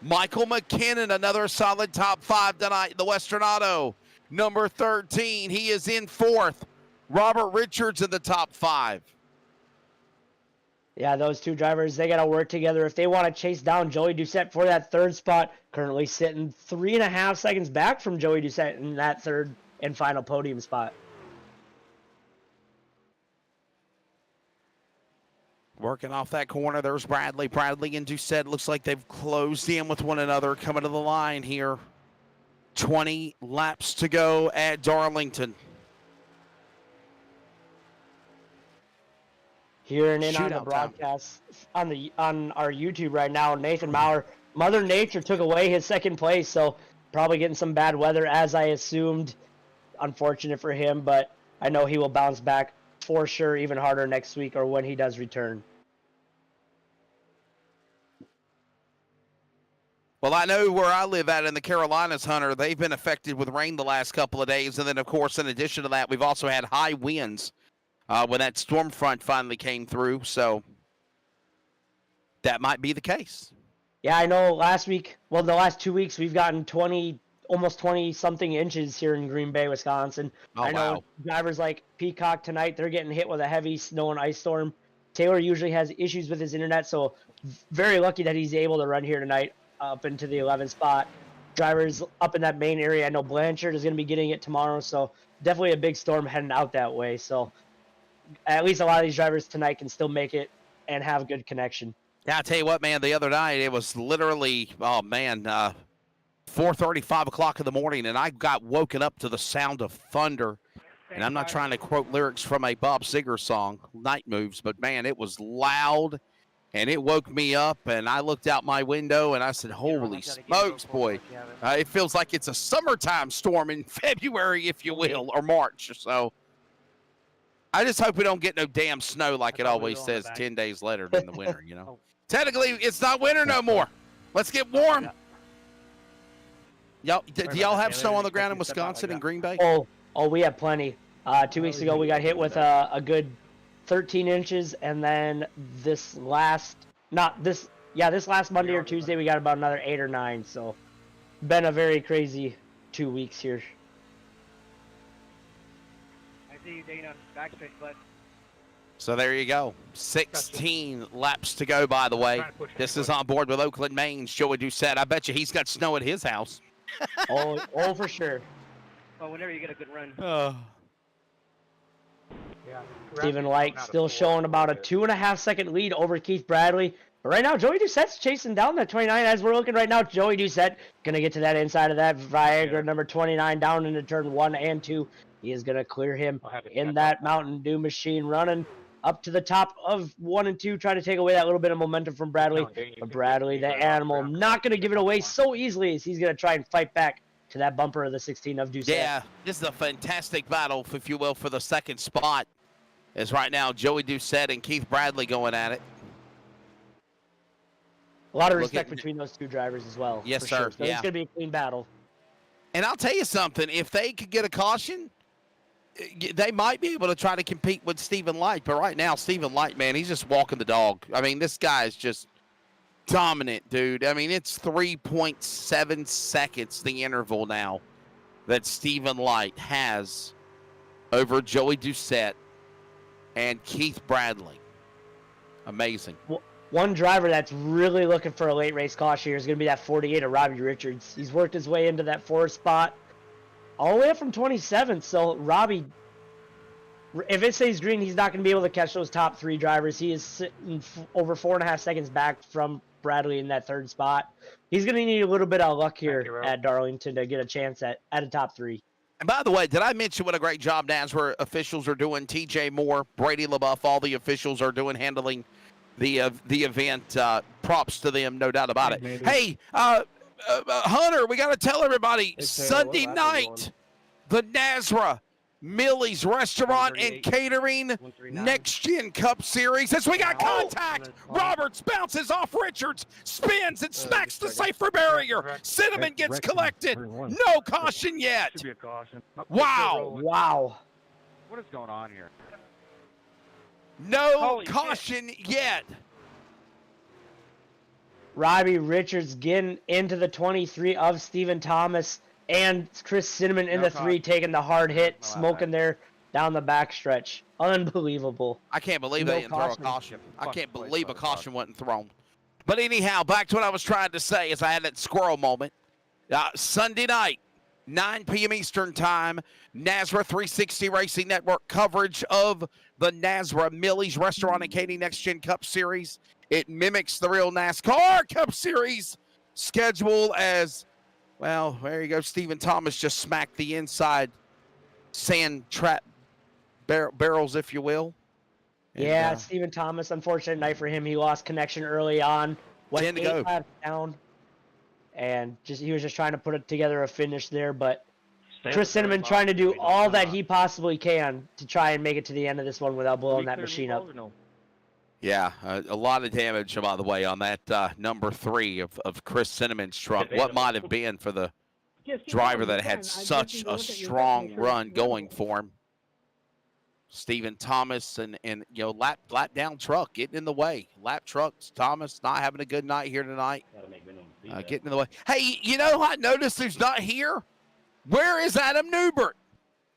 Michael McKinnon, another solid top 5 tonight in the Western Auto. Number 13, he is in fourth. Robert Richards in the top 5. Yeah, those two drivers, they got to work together if they want to chase down Joey Doucette for that third spot. Currently sitting 3.5 seconds back from Joey Doucette in that third and final podium spot. Working off that corner, there's Bradley. Bradley and Doucette looks like they've closed in with one another coming to the line here. 20 laps to go at Darlington. Hearing in on the broadcast on our YouTube right now, Nathan Maurer, Mother Nature took away his second place, so probably getting some bad weather as I assumed. Unfortunate for him, but I know he will bounce back for sure even harder next week or when he does return. Well, I know where I live at in the Carolinas, Hunter, they've been affected with rain the last couple of days. And then, of course, in addition to that, we've also had high winds when that storm front finally came through. So that might be the case. Yeah, I know the last 2 weeks we've gotten almost 20-something inches here in Green Bay, Wisconsin. Oh, I know wow. drivers like Peacock tonight, they're getting hit with a heavy snow and ice storm. Taylor usually has issues with his internet, so very lucky that he's able to run here tonight up into the 11th spot. Drivers up in that main area, I know Blanchard is going to be getting it tomorrow, so definitely a big storm heading out that way. So at least a lot of these drivers tonight can still make it and have a good connection. Yeah, I tell you what, man, the other night it was literally, 4:30, 5 o'clock in the morning, and I got woken up to the sound of thunder. And I'm not trying to quote lyrics from a Bob Seger song, Night Moves, but, man, it was loud, and it woke me up, and I looked out my window, and I said, holy smokes, boy. It feels like it's a summertime storm in February, if you will, or March. So I just hope we don't get no damn snow like it always says 10 days later in the winter, you know. Technically, it's not winter no more. Let's get warm. Do y'all have snow on the ground in Wisconsin and Green Bay? Oh, we have plenty. 2 weeks ago, we got hit with a good 13 inches, and then this last Monday or Tuesday, we got about another 8 or 9. So, been a very crazy 2 weeks here. I see you, Dana. Backstretch, bud. So there you go. 16 laps to go, by the way. This is On Board with Oakland, Maine's Joey Doucette. I bet you he's got snow at his house. oh, for sure. Well, whenever you get a good run. Stephen Light still showing about a 2.5 second lead over Keith Bradley. But right now, Joey Doucette's chasing down that 29. As we're looking right now, Joey Doucette going to get to that inside of that Viagra number 29 down into turn 1 and 2. He is going to clear him in that Mountain Dew machine, running up to the top of 1 and 2, trying to take away that little bit of momentum from Bradley. But Bradley, the animal, not going to give it away so easily as he's going to try and fight back to that bumper of the 16 of Doucette. Yeah, this is a fantastic battle, if you will, for the second spot. As right now, Joey Doucette and Keith Bradley going at it. A lot of Look respect at- between those two drivers as well. Yes, for sir. Sure. So Yeah. it's going to be a clean battle. And I'll tell you something. If they could get a caution, they might be able to try to compete with Stephen Light. But right now, Stephen Light, man, he's just walking the dog. I mean, this guy is just dominant, dude. I mean, it's 3.7 seconds, the interval now, that Stephen Light has over Joey Doucette and Keith Bradley. Amazing. One driver that's really looking for a late race caution here is going to be that 48 of Robbie Richards. He's worked his way into that 4th spot all the way up from 27th. So Robbie, if it stays green, he's not going to be able to catch those top 3 drivers. He is sitting over 4.5 seconds back from Bradley in that 3rd spot. He's going to need a little bit of luck here at Darlington to get a chance at a top 3. And by the way, did I mention what a great job NASRA officials are doing? TJ Moore, Brady LaBeouf, all the officials are doing handling the event. Props to them, no doubt about it. Hey, Hunter, we got to tell everybody, Sunday night, the NASRA Millie's Restaurant and Catering Next Gen Cup Series. As we got contact, Roberts bounces off Richards, spins and smacks the safer barrier. Cinnamon gets collected. No caution yet. Should be a caution. Wow. Wow. What is going on here? No Holy caution yet. Robbie Richards getting into the 23 of Stephen Thomas and Chris Cinnamon in No the 3, taking the hard hit, smoking there down the backstretch. Unbelievable. I can't believe No they didn't throw a caution. caution. I Fucking can't place believe by a the caution wasn't thrown. But anyhow, back to what I was trying to say as I had that squirrel moment. Sunday night, 9 p.m. Eastern Time, NASRA 360 Racing Network coverage of the NASRA Millie's Restaurant and Catering Next Gen Cup Series. It mimics the real NASCAR Cup Series schedule as, well, there you go. Stephen Thomas just smacked the inside sand trap barrels, if you will. And, Yeah, Stephen Thomas, unfortunate night for him. He lost connection early on. Went 10 to 8 go. laps down. And he was just trying to put it together a finish there. But Chris Cinnamon trying to do all that he possibly can to try and make it to the end of this one without blowing that machine up. Yeah, a lot of damage, by the way, on that number 3 of Chris Cinnamon's truck. What might have been for the driver that had such a strong run going for him. Stephen Thomas and you know, lap down truck getting in the way. Lap trucks, Thomas not having a good night here tonight. Getting in the way. Hey, you know I noticed who's not here? Where is Adam Newbert?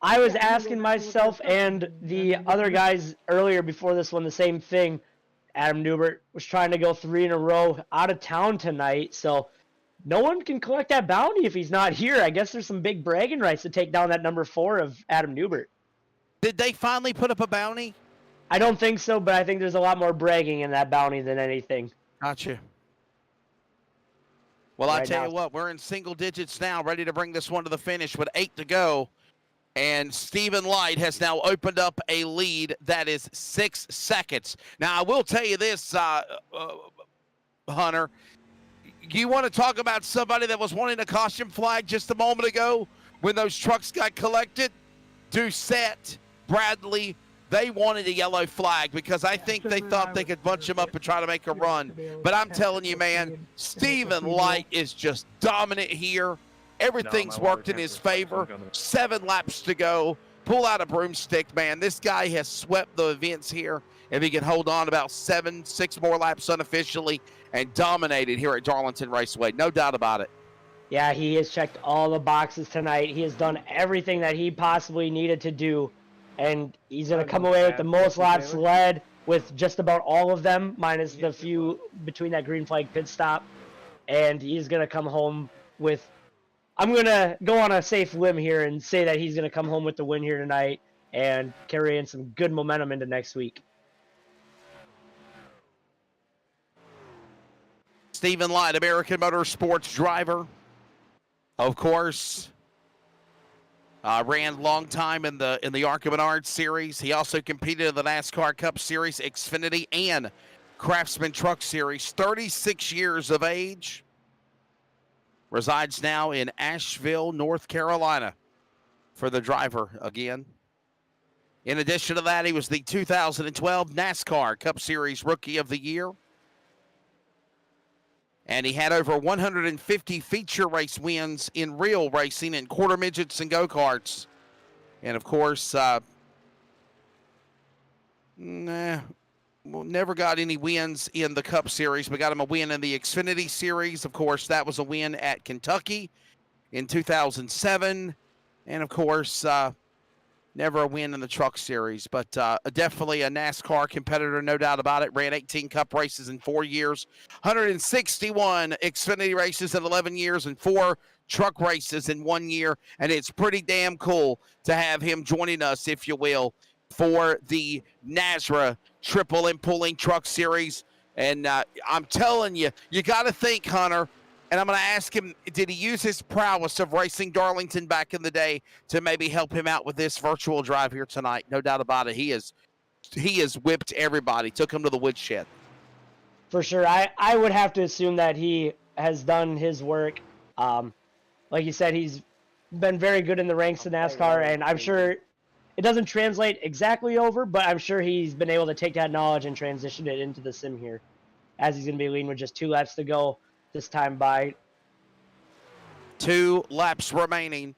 I was asking myself and the other guys earlier before this one the same thing. Adam Newbert was trying to go 3 in a row out of town tonight, so no one can collect that bounty if he's not here. I guess there's some big bragging rights to take down that number 4 of Adam Newbert. Did they finally put up a bounty? I don't think so, but I think there's a lot more bragging in that bounty than anything. Gotcha. Well, I Right tell now- you what, we're in single digits now, ready to bring this one to the finish with 8 to go. And Stephen Light has now opened up a lead that is 6 seconds. Now, I will tell you this, Hunter. You want to talk about somebody that was wanting a caution flag just a moment ago when those trucks got collected? Doucette, Bradley, they wanted a yellow flag because I think they thought they could bunch him up and try to make a run. But I'm telling you, man, Stephen Light is just dominant here. Everything's worked in his favor. 7 laps to go. Pull out a broomstick, man. This guy has swept the events here. If he can hold on about 6 more laps unofficially and dominated here at Darlington Raceway. No doubt about it. Yeah, he has checked all the boxes tonight. He has done everything that he possibly needed to do. And he's going to come away with the most laps led with just about all of them, minus the few between that green flag pit stop. And he's going to come home with... I'm going to go on a safe limb here and say that he's going to come home with the win here tonight and carry in some good momentum into next week. Stephen Light, American Motorsports driver. Of course, ran long time in the ARCA Menard Series. He also competed in the NASCAR Cup Series, Xfinity, and Craftsman Truck Series. 36 years of age. Resides now in Asheville, North Carolina for the driver again. In addition to that, he was the 2012 NASCAR Cup Series Rookie of the Year. And he had over 150 feature race wins in real racing and quarter midgets and go-karts. And, of course, never got any wins in the Cup Series, but got him a win in the Xfinity Series. Of course, that was a win at Kentucky in 2007. And, of course, never a win in the Truck Series, but definitely a NASCAR competitor, no doubt about it. Ran 18 Cup races in 4 years, 161 Xfinity races in 11 years, and 4 truck races in 1 year. And it's pretty damn cool to have him joining us, if you will, for the NASRA Triple M Pulling Truck Series. And I'm telling you, you got to think, Hunter, and I'm going to ask him, did he use his prowess of racing Darlington back in the day to maybe help him out with this virtual drive here tonight? No doubt about it. He has whipped everybody, took him to the woodshed. For sure. I would have to assume that he has done his work. Like you said, he's been very good in the ranks of NASCAR, and I'm sure it doesn't translate exactly over, but I'm sure he's been able to take that knowledge and transition it into the sim here, as he's going to be leading with just 2 laps to go this time by. 2 laps remaining.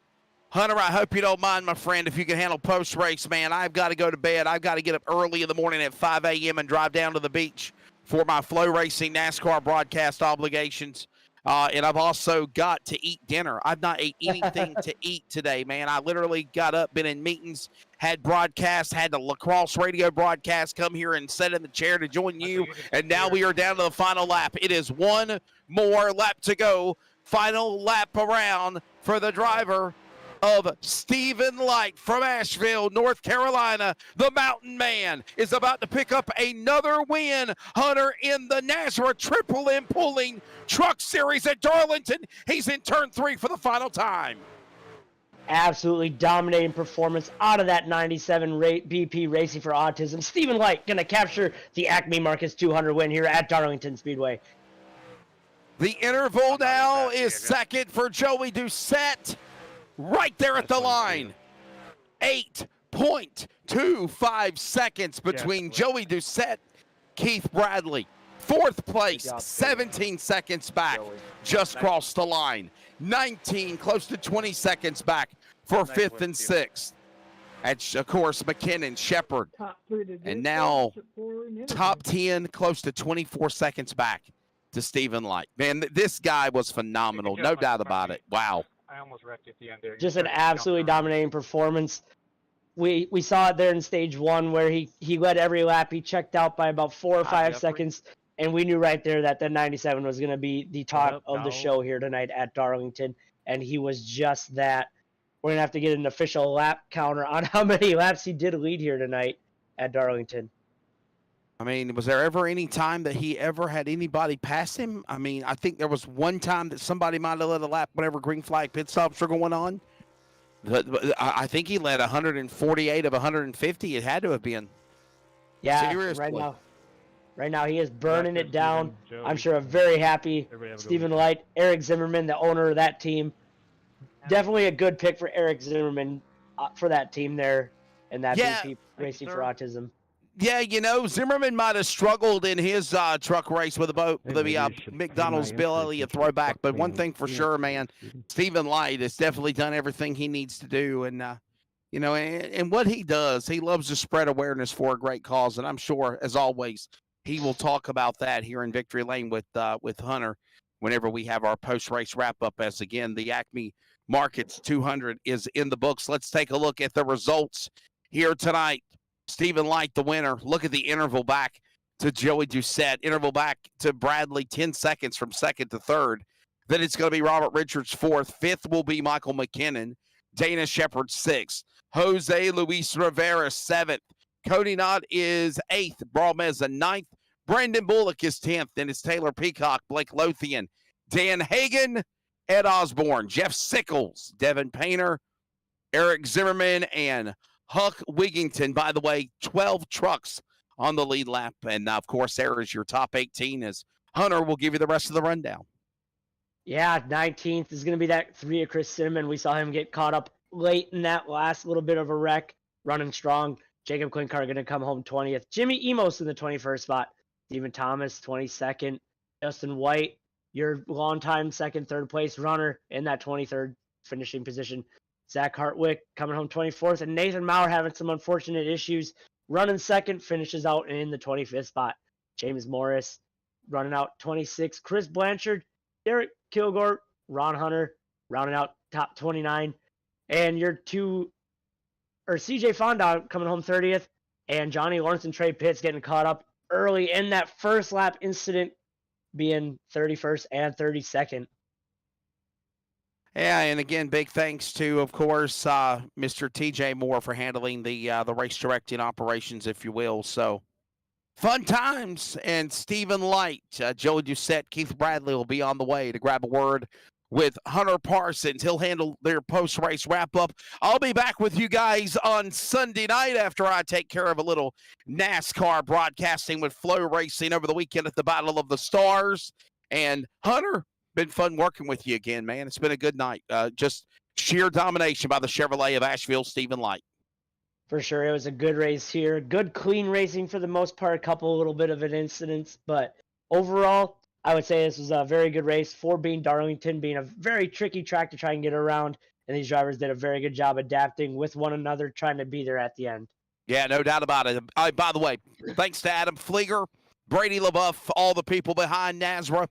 Hunter, I hope you don't mind, my friend, if you can handle post-race, man. I've got to go to bed. I've got to get up early in the morning at 5 a.m. and drive down to the beach for my Flow Racing NASCAR broadcast obligations. And I've also got to eat dinner. I've not ate anything to eat today, man. I literally got up, been in meetings, had broadcasts, had the lacrosse radio broadcast, come here and sit in the chair to join you. And now we are down to the final lap. It is 1 more lap to go. Final lap around for the driver of Stephen Light from Asheville, North Carolina. The Mountain Man is about to pick up another win, Hunter, in the NASRA Triple M Pulling Truck Series at Darlington. He's in turn 3 for the final time. Absolutely dominating performance out of that 97 BP Racing for Autism. Stephen Light going to capture the Acme Marcus 200 win here at Darlington Speedway. The interval now is second for Joey Doucette. Right there at the line. 8.25 seconds between Joey Doucette, Keith Bradley. 4th place, 17 seconds back, just crossed the line. 19, close to 20 seconds back for 5th and 6th. That's, of course, McKinnon, Shepard. And now top 10, close to 24 seconds back to Stephen Light. Man, this guy was phenomenal, no doubt about it. Wow. I almost wrecked at the end there. Just an absolutely dominating performance. We saw it there in stage 1 where he led every lap. He checked out by about 4 or 5 seconds, and we knew right there that the 97 was going to be the talk of the show here tonight at Darlington, and he was just that. We're going to have to get an official lap counter on how many laps he did lead here tonight at Darlington. I mean, was there ever any time that he ever had anybody pass him? I mean, I think there was one time that somebody might have led a lap whenever green flag pit stops were going on. But I think he led 148 of 150. It had to have been. Yeah, seriously. Right now he is burning it down. I'm sure a very happy Stephen Light, Eric Zimmerman, the owner of that team. Definitely a good pick for Eric Zimmerman for that team there and that BP Racing for Autism. Yeah, you know, Zimmerman might have struggled in his truck race with the McDonald's Bill Elliott throwback, but one thing for sure, man, Stephen Light has definitely done everything he needs to do, and you know, and what he does, he loves to spread awareness for a great cause, and I'm sure, as always, he will talk about that here in Victory Lane with Hunter whenever we have our post-race wrap-up, as again, the Acme Markets 200 is in the books. Let's take a look at the results here tonight. Stephen Light, the winner. Look at the interval back to Joey Doucette. Interval back to Bradley, 10 seconds from 2nd to 3rd. Then it's going to be Robert Richards 4th. 5th will be Michael McKinnon. Dana Shepard 6th. Jose Luis Rivera 7th. Cody Knott is 8th. Brameza 9th. Brandon Bullock is 10th. Then it's Taylor Peacock, Blake Lothian, Dan Hagan, Ed Osborne, Jeff Sickles, Devin Painter, Eric Zimmerman, and Huck Wigington. By the way, 12 trucks on the lead lap. And, of course, there is your top 18 as Hunter will give you the rest of the rundown. Yeah, 19th is going to be that 3 of Chris Cinnamon. We saw him get caught up late in that last little bit of a wreck, running strong. Jacob Klinkar going to come home 20th. Jimmy Emos in the 21st spot. Stephen Thomas, 22nd. Justin White, your longtime second, third place runner in that 23rd finishing position. Zach Hartwick coming home 24th. And Nathan Maurer having some unfortunate issues. Running second, finishes out in the 25th spot. James Morris running out 26th. Chris Blanchard, Derek Kilgore, Ron Hunter rounding out top 29. And your CJ Fonda coming home 30th. And Johnny Lawrence and Trey Pitts getting caught up early in that first lap incident, being 31st and 32nd. Yeah, and again, big thanks to, of course, Mr. TJ Moore for handling the race directing operations, if you will. So, fun times. And Stephen Light, Joe Doucette, Keith Bradley will be on the way to grab a word with Hunter Parsons. He'll handle their post-race wrap-up. I'll be back with you guys on Sunday night after I take care of a little NASCAR broadcasting with Flow Racing over the weekend at the Battle of the Stars. And Hunter, been fun working with you again, man. It's been a good night. Just sheer domination by the Chevrolet of Asheville, Stephen Light. For sure, it was a good race here. Good, clean racing for the most part. A couple little bit of an incidents, but overall, I would say this was a very good race. For being Darlington, being a very tricky track to try and get around, and these drivers did a very good job adapting with one another, trying to be there at the end. Yeah, no doubt about it. By the way, thanks to Adam Flieger, Brady LaBeouf, all the people behind NASRA.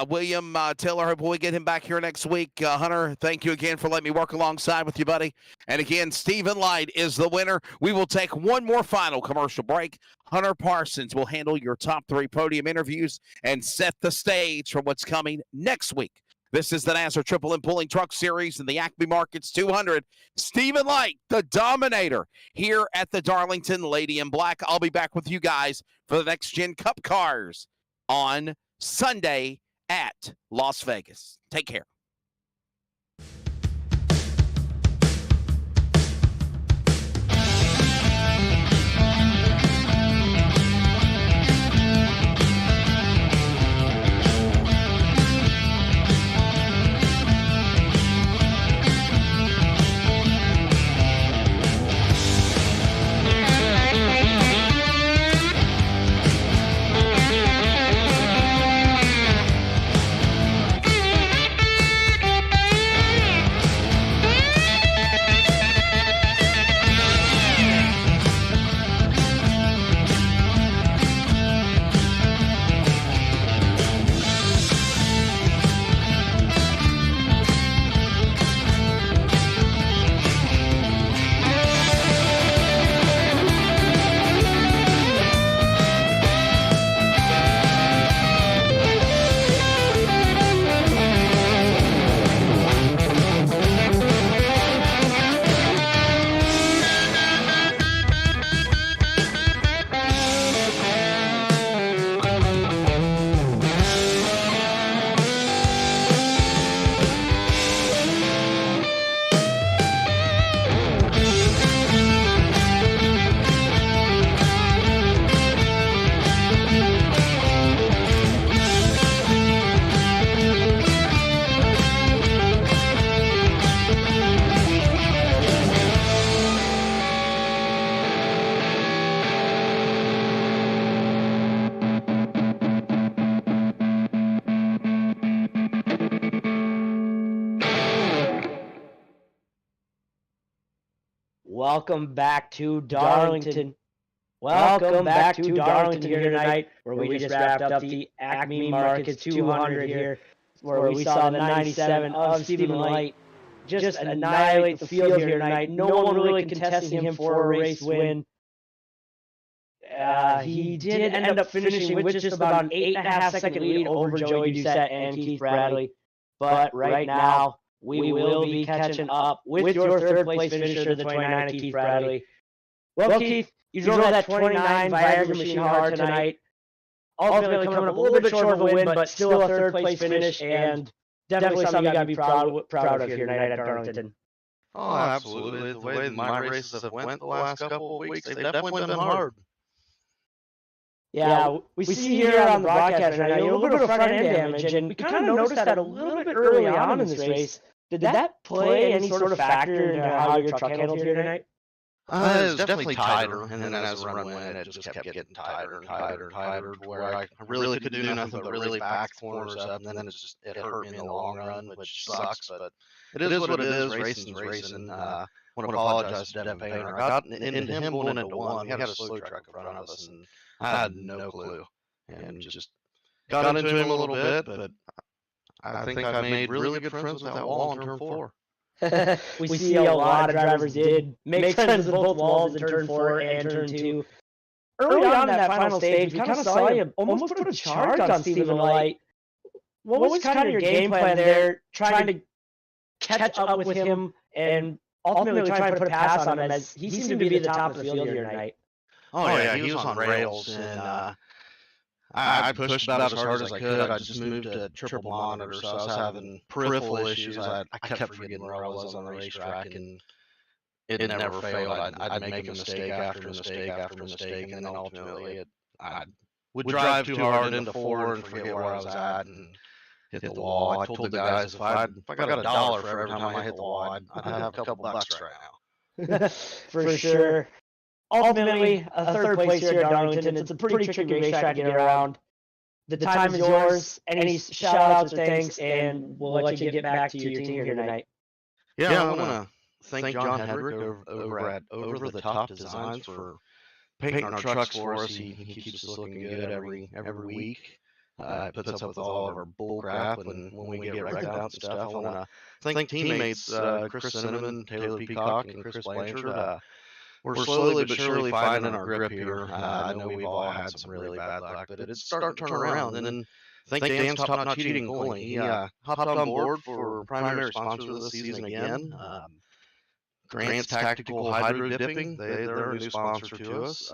William Taylor, hope we get him back here next week. Hunter, thank you again for letting me work alongside with you, buddy. And again, Stephen Light is the winner. We will take one more final commercial break. Hunter Parsons will handle your top 3 podium interviews and set the stage for what's coming next week. This is the NASCAR Triple M Pulling Truck Series and the Acme Markets 200. Stephen Light, the Dominator, here at the Darlington Lady in Black. I'll be back with you guys for the Next Gen Cup Cars on Sunday at Las Vegas. Take care. Welcome back to Darlington. Welcome back to Darlington here tonight, where we just wrapped up the Acme Markets 200 here, where we saw the 97 of Stephen Light just annihilate the field here tonight. No one really contesting him for a race win. He did end up finishing with just about an 8.5-second lead over Joey Doucette and Keith Bradley. But right now, we will be catching up with your third place finisher, the 29 of Keith Bradley. Well, Keith, you drove that 29 Viagra machine hard tonight. Ultimately coming up a little bit short of a win, but still a third place finish, and definitely something you got to be proud of here tonight at Darlington. Oh, absolutely. The way my races have went the last couple of weeks, they've definitely been hard. Yeah, we see here on the broadcast right now, a little bit of front end damage, and we kind of noticed that a little bit early on in this race. Did that play any sort of factor into how your truck handled here tonight? It was definitely tighter, and then as the run went, it just kept getting tighter and tighter and tighter to where I really couldn't do nothing but really back the corners up, and then it hurt me in the long run, which sucks, but it is what it is. Racing's racing. I want to apologize to Devin Painter. I got into him going into one. We had a slow truck in front of us, and I had no clue, and just got into him a little bit, but I think I've made really good friends with that wall in turn 4. we see a lot of drivers did make friends with both walls in turn 4 and turn 2. Early on in that final stage, we kind of saw you almost put a charge on Stephen Light. What was kind of your game plan there, trying to catch up with him and ultimately trying to put a pass on him, as he seemed to be at the top of the field here tonight? Oh yeah, he was on rails, and I pushed about as hard as I could. I just moved to triple monitor, so I was having peripheral issues. I kept forgetting where I was on the racetrack, and it never failed. I'd make a mistake after mistake after mistake, and then ultimately I would drive too hard into 4 and forget where I was at and hit the wall. I told the guys if I got $1 for every time I hit the wall, I'd have a couple bucks right now. For sure. Ultimately, a third place here at Darlington. It's a pretty tricky racetrack to get around. The time is yours. Any shout-outs or thanks, and we'll let you get back to your team here tonight. Yeah, I want to thank John Hedrick over at Over the Top Designs for painting our trucks for us. He keeps us looking good every week. Puts up with all of our bull crap when we get wrecked out and stuff. I want to thank teammates Chris Cinnamon, Taylor Peacock, and Chris Blanchard. We're slowly but surely finding our grip here. I know we've all had some really bad luck, but it's starting to turn around. And then thank Dan's Top Not Cheating Pulling. He hopped on board for primary sponsor this season again. Grant's Tactical Hydro Dipping. They're a new sponsor to us.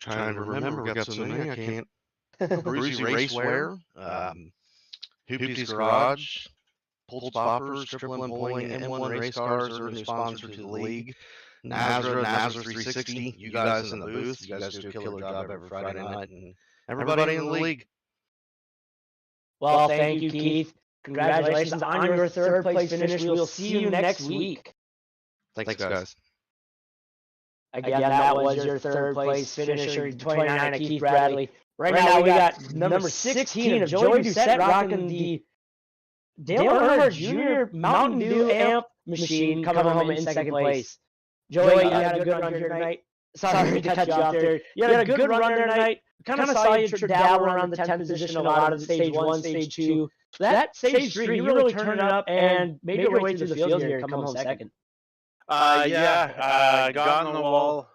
Trying to remember, we got so many I can't. Brucey Racewear, Hoopty's Garage, Pulse Poppers, Triple M Pulling, M1 Race Cars are a new sponsor to the league. Nazra 360, you guys in the booth, you guys do a killer job every Friday night, and everybody in the league. Well, thank you, Keith. Congratulations on your third place finish. We'll see you next week. Thanks, guys. Again, that was your third place finisher, 29 of Keith Bradley. Right now, we got number 16 of Joey Doucette rocking the Dale Earnhardt Jr. Mountain Dew amp machine coming home in second place. Joey, you had a good run here tonight. Sorry to cut you off there. You had a good run there tonight. Kind of saw you dabble around the 10th position a lot of stage 1, stage 2. That stage 3, you really turned it up and made your way through the field here and come home second. I got on the wall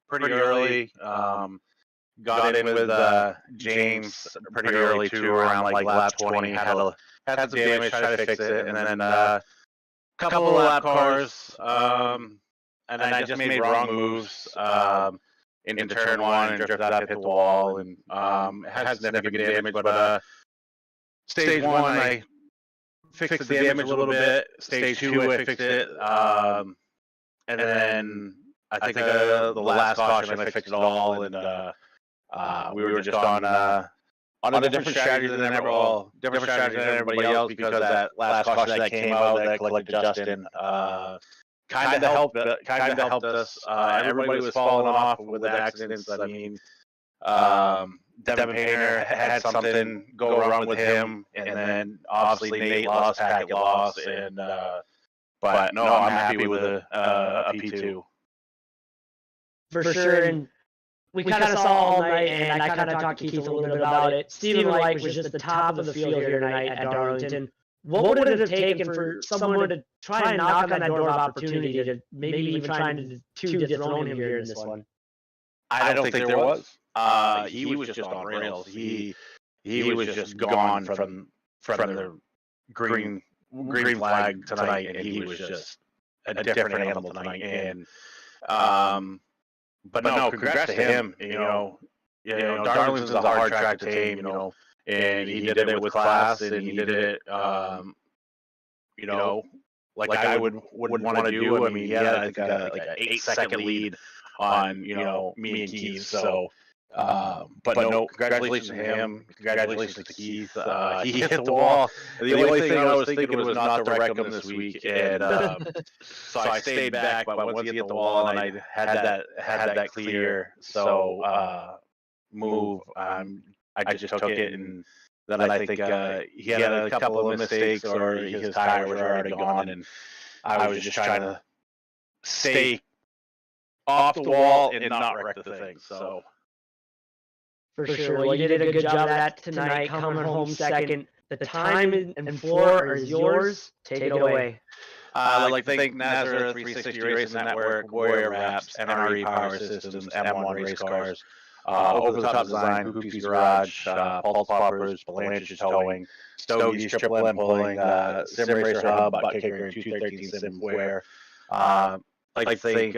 pretty early. Got in with James pretty early too, around like lap 20. Had some damage, tried to fix it, and then a couple of lap cars. And I just made wrong moves into turn 1 and drifted up, hit the wall, and it had significant damage. But stage 1, I fixed the damage a little bit. Stage 2, I fixed it, and then I think the last caution I fixed it all, and we were just on a different strategy than everybody else, because that last caution that came out that collected Justin kind of helped us. Everybody was falling off with accidents. I mean, Devin Painter had something go wrong with him, and then obviously Nate lost, Packett lost, and but no, I'm happy with a P2. For sure, and we kind of saw all night, and I kind of talked to Keith a little bit about it. Stephen Light was just the top of the field here tonight at Darlington. What would it have taken for someone to try and knock on that door of opportunity to maybe even trying to dethrone him here in this one? I don't think there was. He was just on rails. He was just gone from the green flag tonight, and he was just a different animal tonight. And but no, congrats to him. You know, Darlington's a hard track to tame. You know, and he did it with class, and he did it. You know, like I would want to do. I mean, he had like an 8-second lead on me and Keith. So But no, congratulations to him. Congratulations to Keith. He hit the wall. The only thing I was thinking was not to wreck him this week, and so I stayed back. But once he hit the wall, and I had that clear, so move. I just took it, and then I think he had a couple of mistakes, or his tires were already gone, and I was just trying to stay off the wall and not wreck the thing. So. For sure. Well, you did a good job of that tonight, coming home second. The time and floor is yours. Take it away. I'd like to thank Nazareth 360 Racing Network, Warrior Wraps, NRE Power Systems, M1 Race Cars, Over the Top Design, Hoopy's Garage, Pulse Poppers, Blanchard's Towing, Stogie's Triple M Pulling, Sim Racer Hub, Butt Kicker, and 213 Sim Wear. I'd like to thank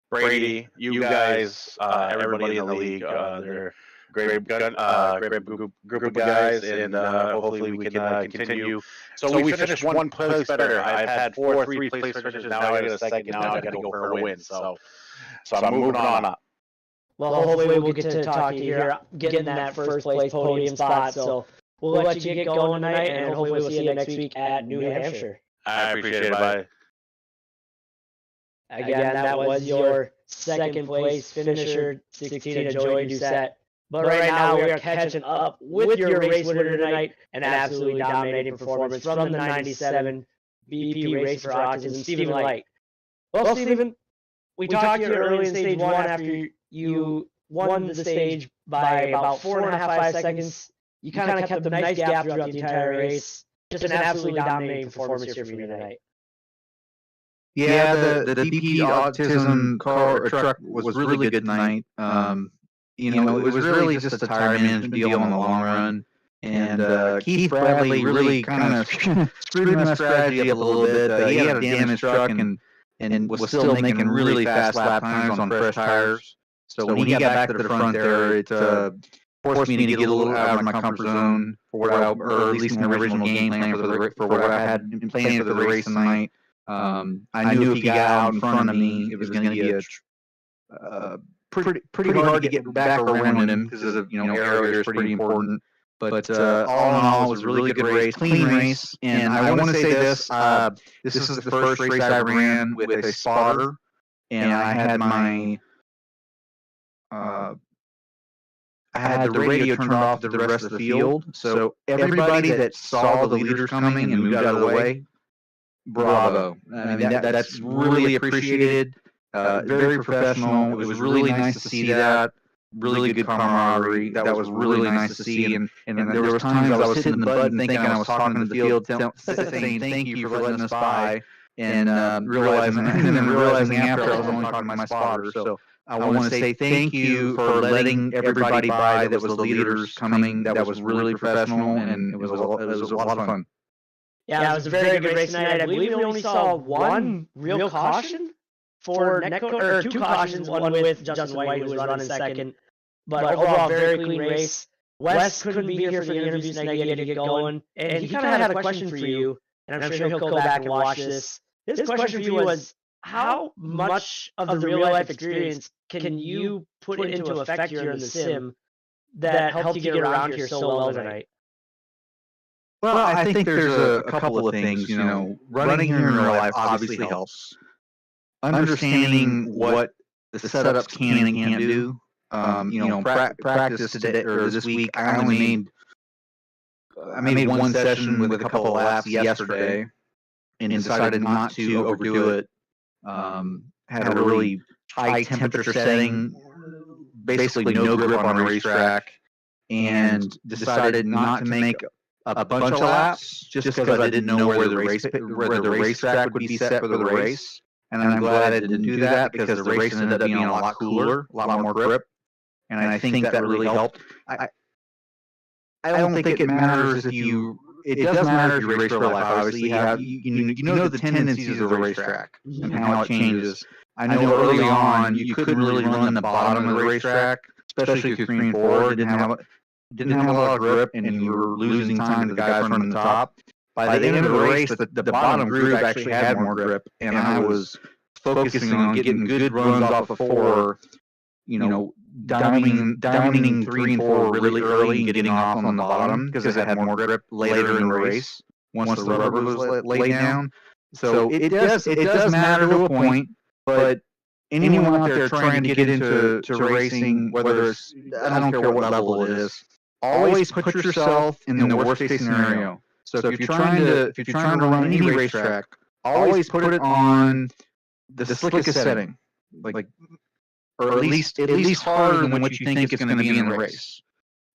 Brady, you guys, everybody in the league. They're great group of guys, and hopefully we can continue. So we finished one place better. I've had 3 place finishes. Now I got a second. Now I got to go for a win. So I'm moving on up. Well, hopefully we'll get to talk to you here, getting that first place podium spot. So we'll let you get going tonight, and hopefully we'll see you next week at New Hampshire. I appreciate it. Bye. Again, that was your second place finisher, 16 of Joey Doucette. But right now, we are catching up with your race winner tonight, an absolutely dominating performance from the 97 BP Race for Autism, Stephen Light. Well, Stephen, we talked to you early in stage 1 after you won the stage by about 4.5 seconds. You kind of kept a nice gap throughout the entire race. Just an absolutely dominating performance here from you tonight. Yeah, the DP Autism car or truck was really good tonight. It was really just a tire management deal in the long run. And Keith Bradley really kind of screwed my strategy up a little bit. He had a damaged truck and was still making really fast lap times on fresh tires. So when he got back to the front there, it forced me to get a little out of my comfort zone or at least my original game plan for what I had planned for the race tonight. I knew if he got out in front of me, it was going to be pretty hard to get back around him because area is pretty important. But all in all, it was a really good race, clean race. And I want to say this: this is the first race I ran with a spotter, and I had my I had the radio turned off to the rest of the field. So everybody that saw the leaders coming and moved out of the way, bravo. I mean, that's really appreciated. Very professional. It was really nice to see that. Really good camaraderie. That was really nice to see. And there was times I was hitting the button thinking I was talking to the field, saying thank you for letting us by, and realizing after I was only talking to my spotter. So I want to say thank you for letting everybody by that was the leaders coming. That was really professional, and it was a lot of fun. Yeah, it was a very good race tonight. I believe we only saw one real caution for Netcode, or 2 cautions, one with Justin White, who was running second. But overall, very clean race. Wes couldn't be here for the interviews tonight. He had to get going. And he kind of had a question for you, and I'm sure he'll go back and watch this. His question for you was, how much of the real-life experience can you put into effect here in the sim that helped you get around here so well tonight? Well, I think there's a couple of things. Running here in real life obviously helps. Understanding what the setups can and can't do. Practice today or this week, I made one session with a couple of laps yesterday, and decided not to overdo it. Had a really high temperature setting, basically no grip on the racetrack, and decided not to make a bunch of laps just because I didn't know where the racetrack would be set for the race. And I'm glad I didn't do that because the race ended up being a lot cooler, a lot more grip. And I think that really helped. I don't think it matters if you. It does matter if you race real life. Obviously, you know the tendencies of the racetrack and how it changes. I know early on you couldn't really run the bottom of the racetrack, especially if you're 3 and 4. Didn't have a lot of grip, and you were losing time to the guys running the top. By the end of the race, the bottom group actually had more grip, and I was focusing on getting good runs off of 4. diamonding 3 and 4 really early and getting off on the bottom because it had more grip later in the race once the rubber was laid down. So it does matter to a point, but anyone out there trying to get into racing, whether it's, I don't care what level it is, always put yourself in the worst case scenario. So if you're trying to run any racetrack, always put it on the slickest setting, like or at least harder than what you think it's going to be in the race,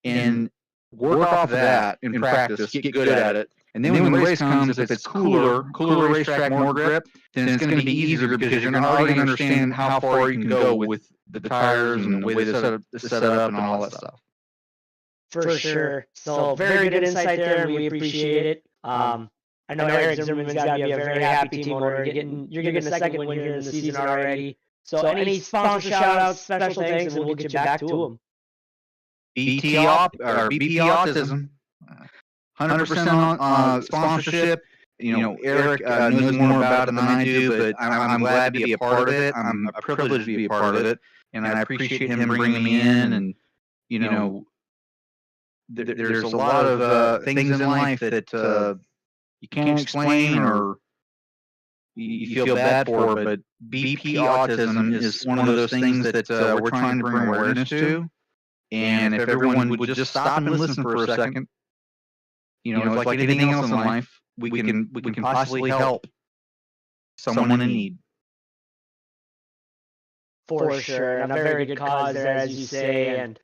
and work off of that in practice. Get good at it, and then when the race comes, if it's cooler racetrack, more grip, then it's going to be easier because you're already going to understand how far you can go with the tires and the way they set up and all that stuff. For sure. So very good insight there, and we appreciate it. I know Eric Zimmerman's got to be a very happy team owner. You're getting a second win here in the season already. So any sponsor shout-outs, special thanks, and we'll get you back to them. BP Autism, 100% on sponsorship. Eric knows more about it than I do, but I'm glad to be a part of it. I'm privileged to be a part of it, and I appreciate him bringing me in. And there's a lot of things in life that you can't explain or you feel bad for, but BP Autism is one of those things that we're trying to bring awareness to. And if everyone would just stop and listen for a second, like anything else in life, we can possibly help someone in need. For sure, and a very good cause there, as you say, and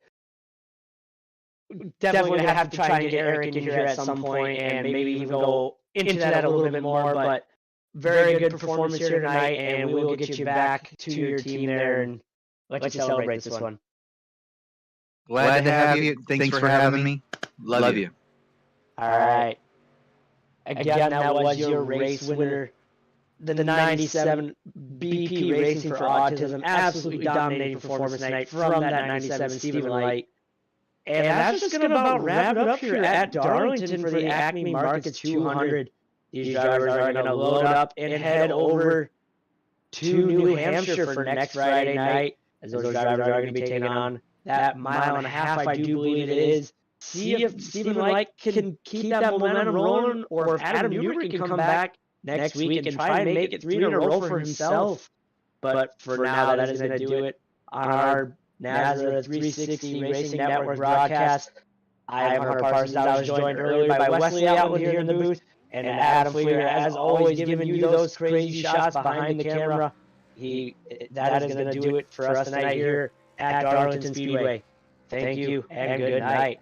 definitely going to have to try and get Eric in here at some point, and maybe even go into that a little bit more. But very good performance here tonight, and we will get you back to your team there and let you celebrate this one. Glad to have you. Thanks for having me. Love you. All right. Again, that was your race winner, the 97 BP Racing for Autism. Absolutely dominating performance tonight from that 97 Stephen Light. And that's just going to about wrap it up here at Darlington for the Acme Markets 200. These drivers are going to load up and head over to New Hampshire for next Friday night, as those drivers are going to be taking on that mile and a half, I do believe it is. See if Stephen Light can keep that momentum rolling, or if Adam Newberg can come back next week and try and make it 3 in a row for himself. But for now, that is going to do it on our Nazareth 360 Racing Network broadcast. I am Hunter Parsons. I was joined earlier by Wesley Outland here in the booth, and Adam Fleer, as always, giving you those crazy shots behind the camera. That is going to do it for us tonight here at Darlington Speedway. Thank you, and good night.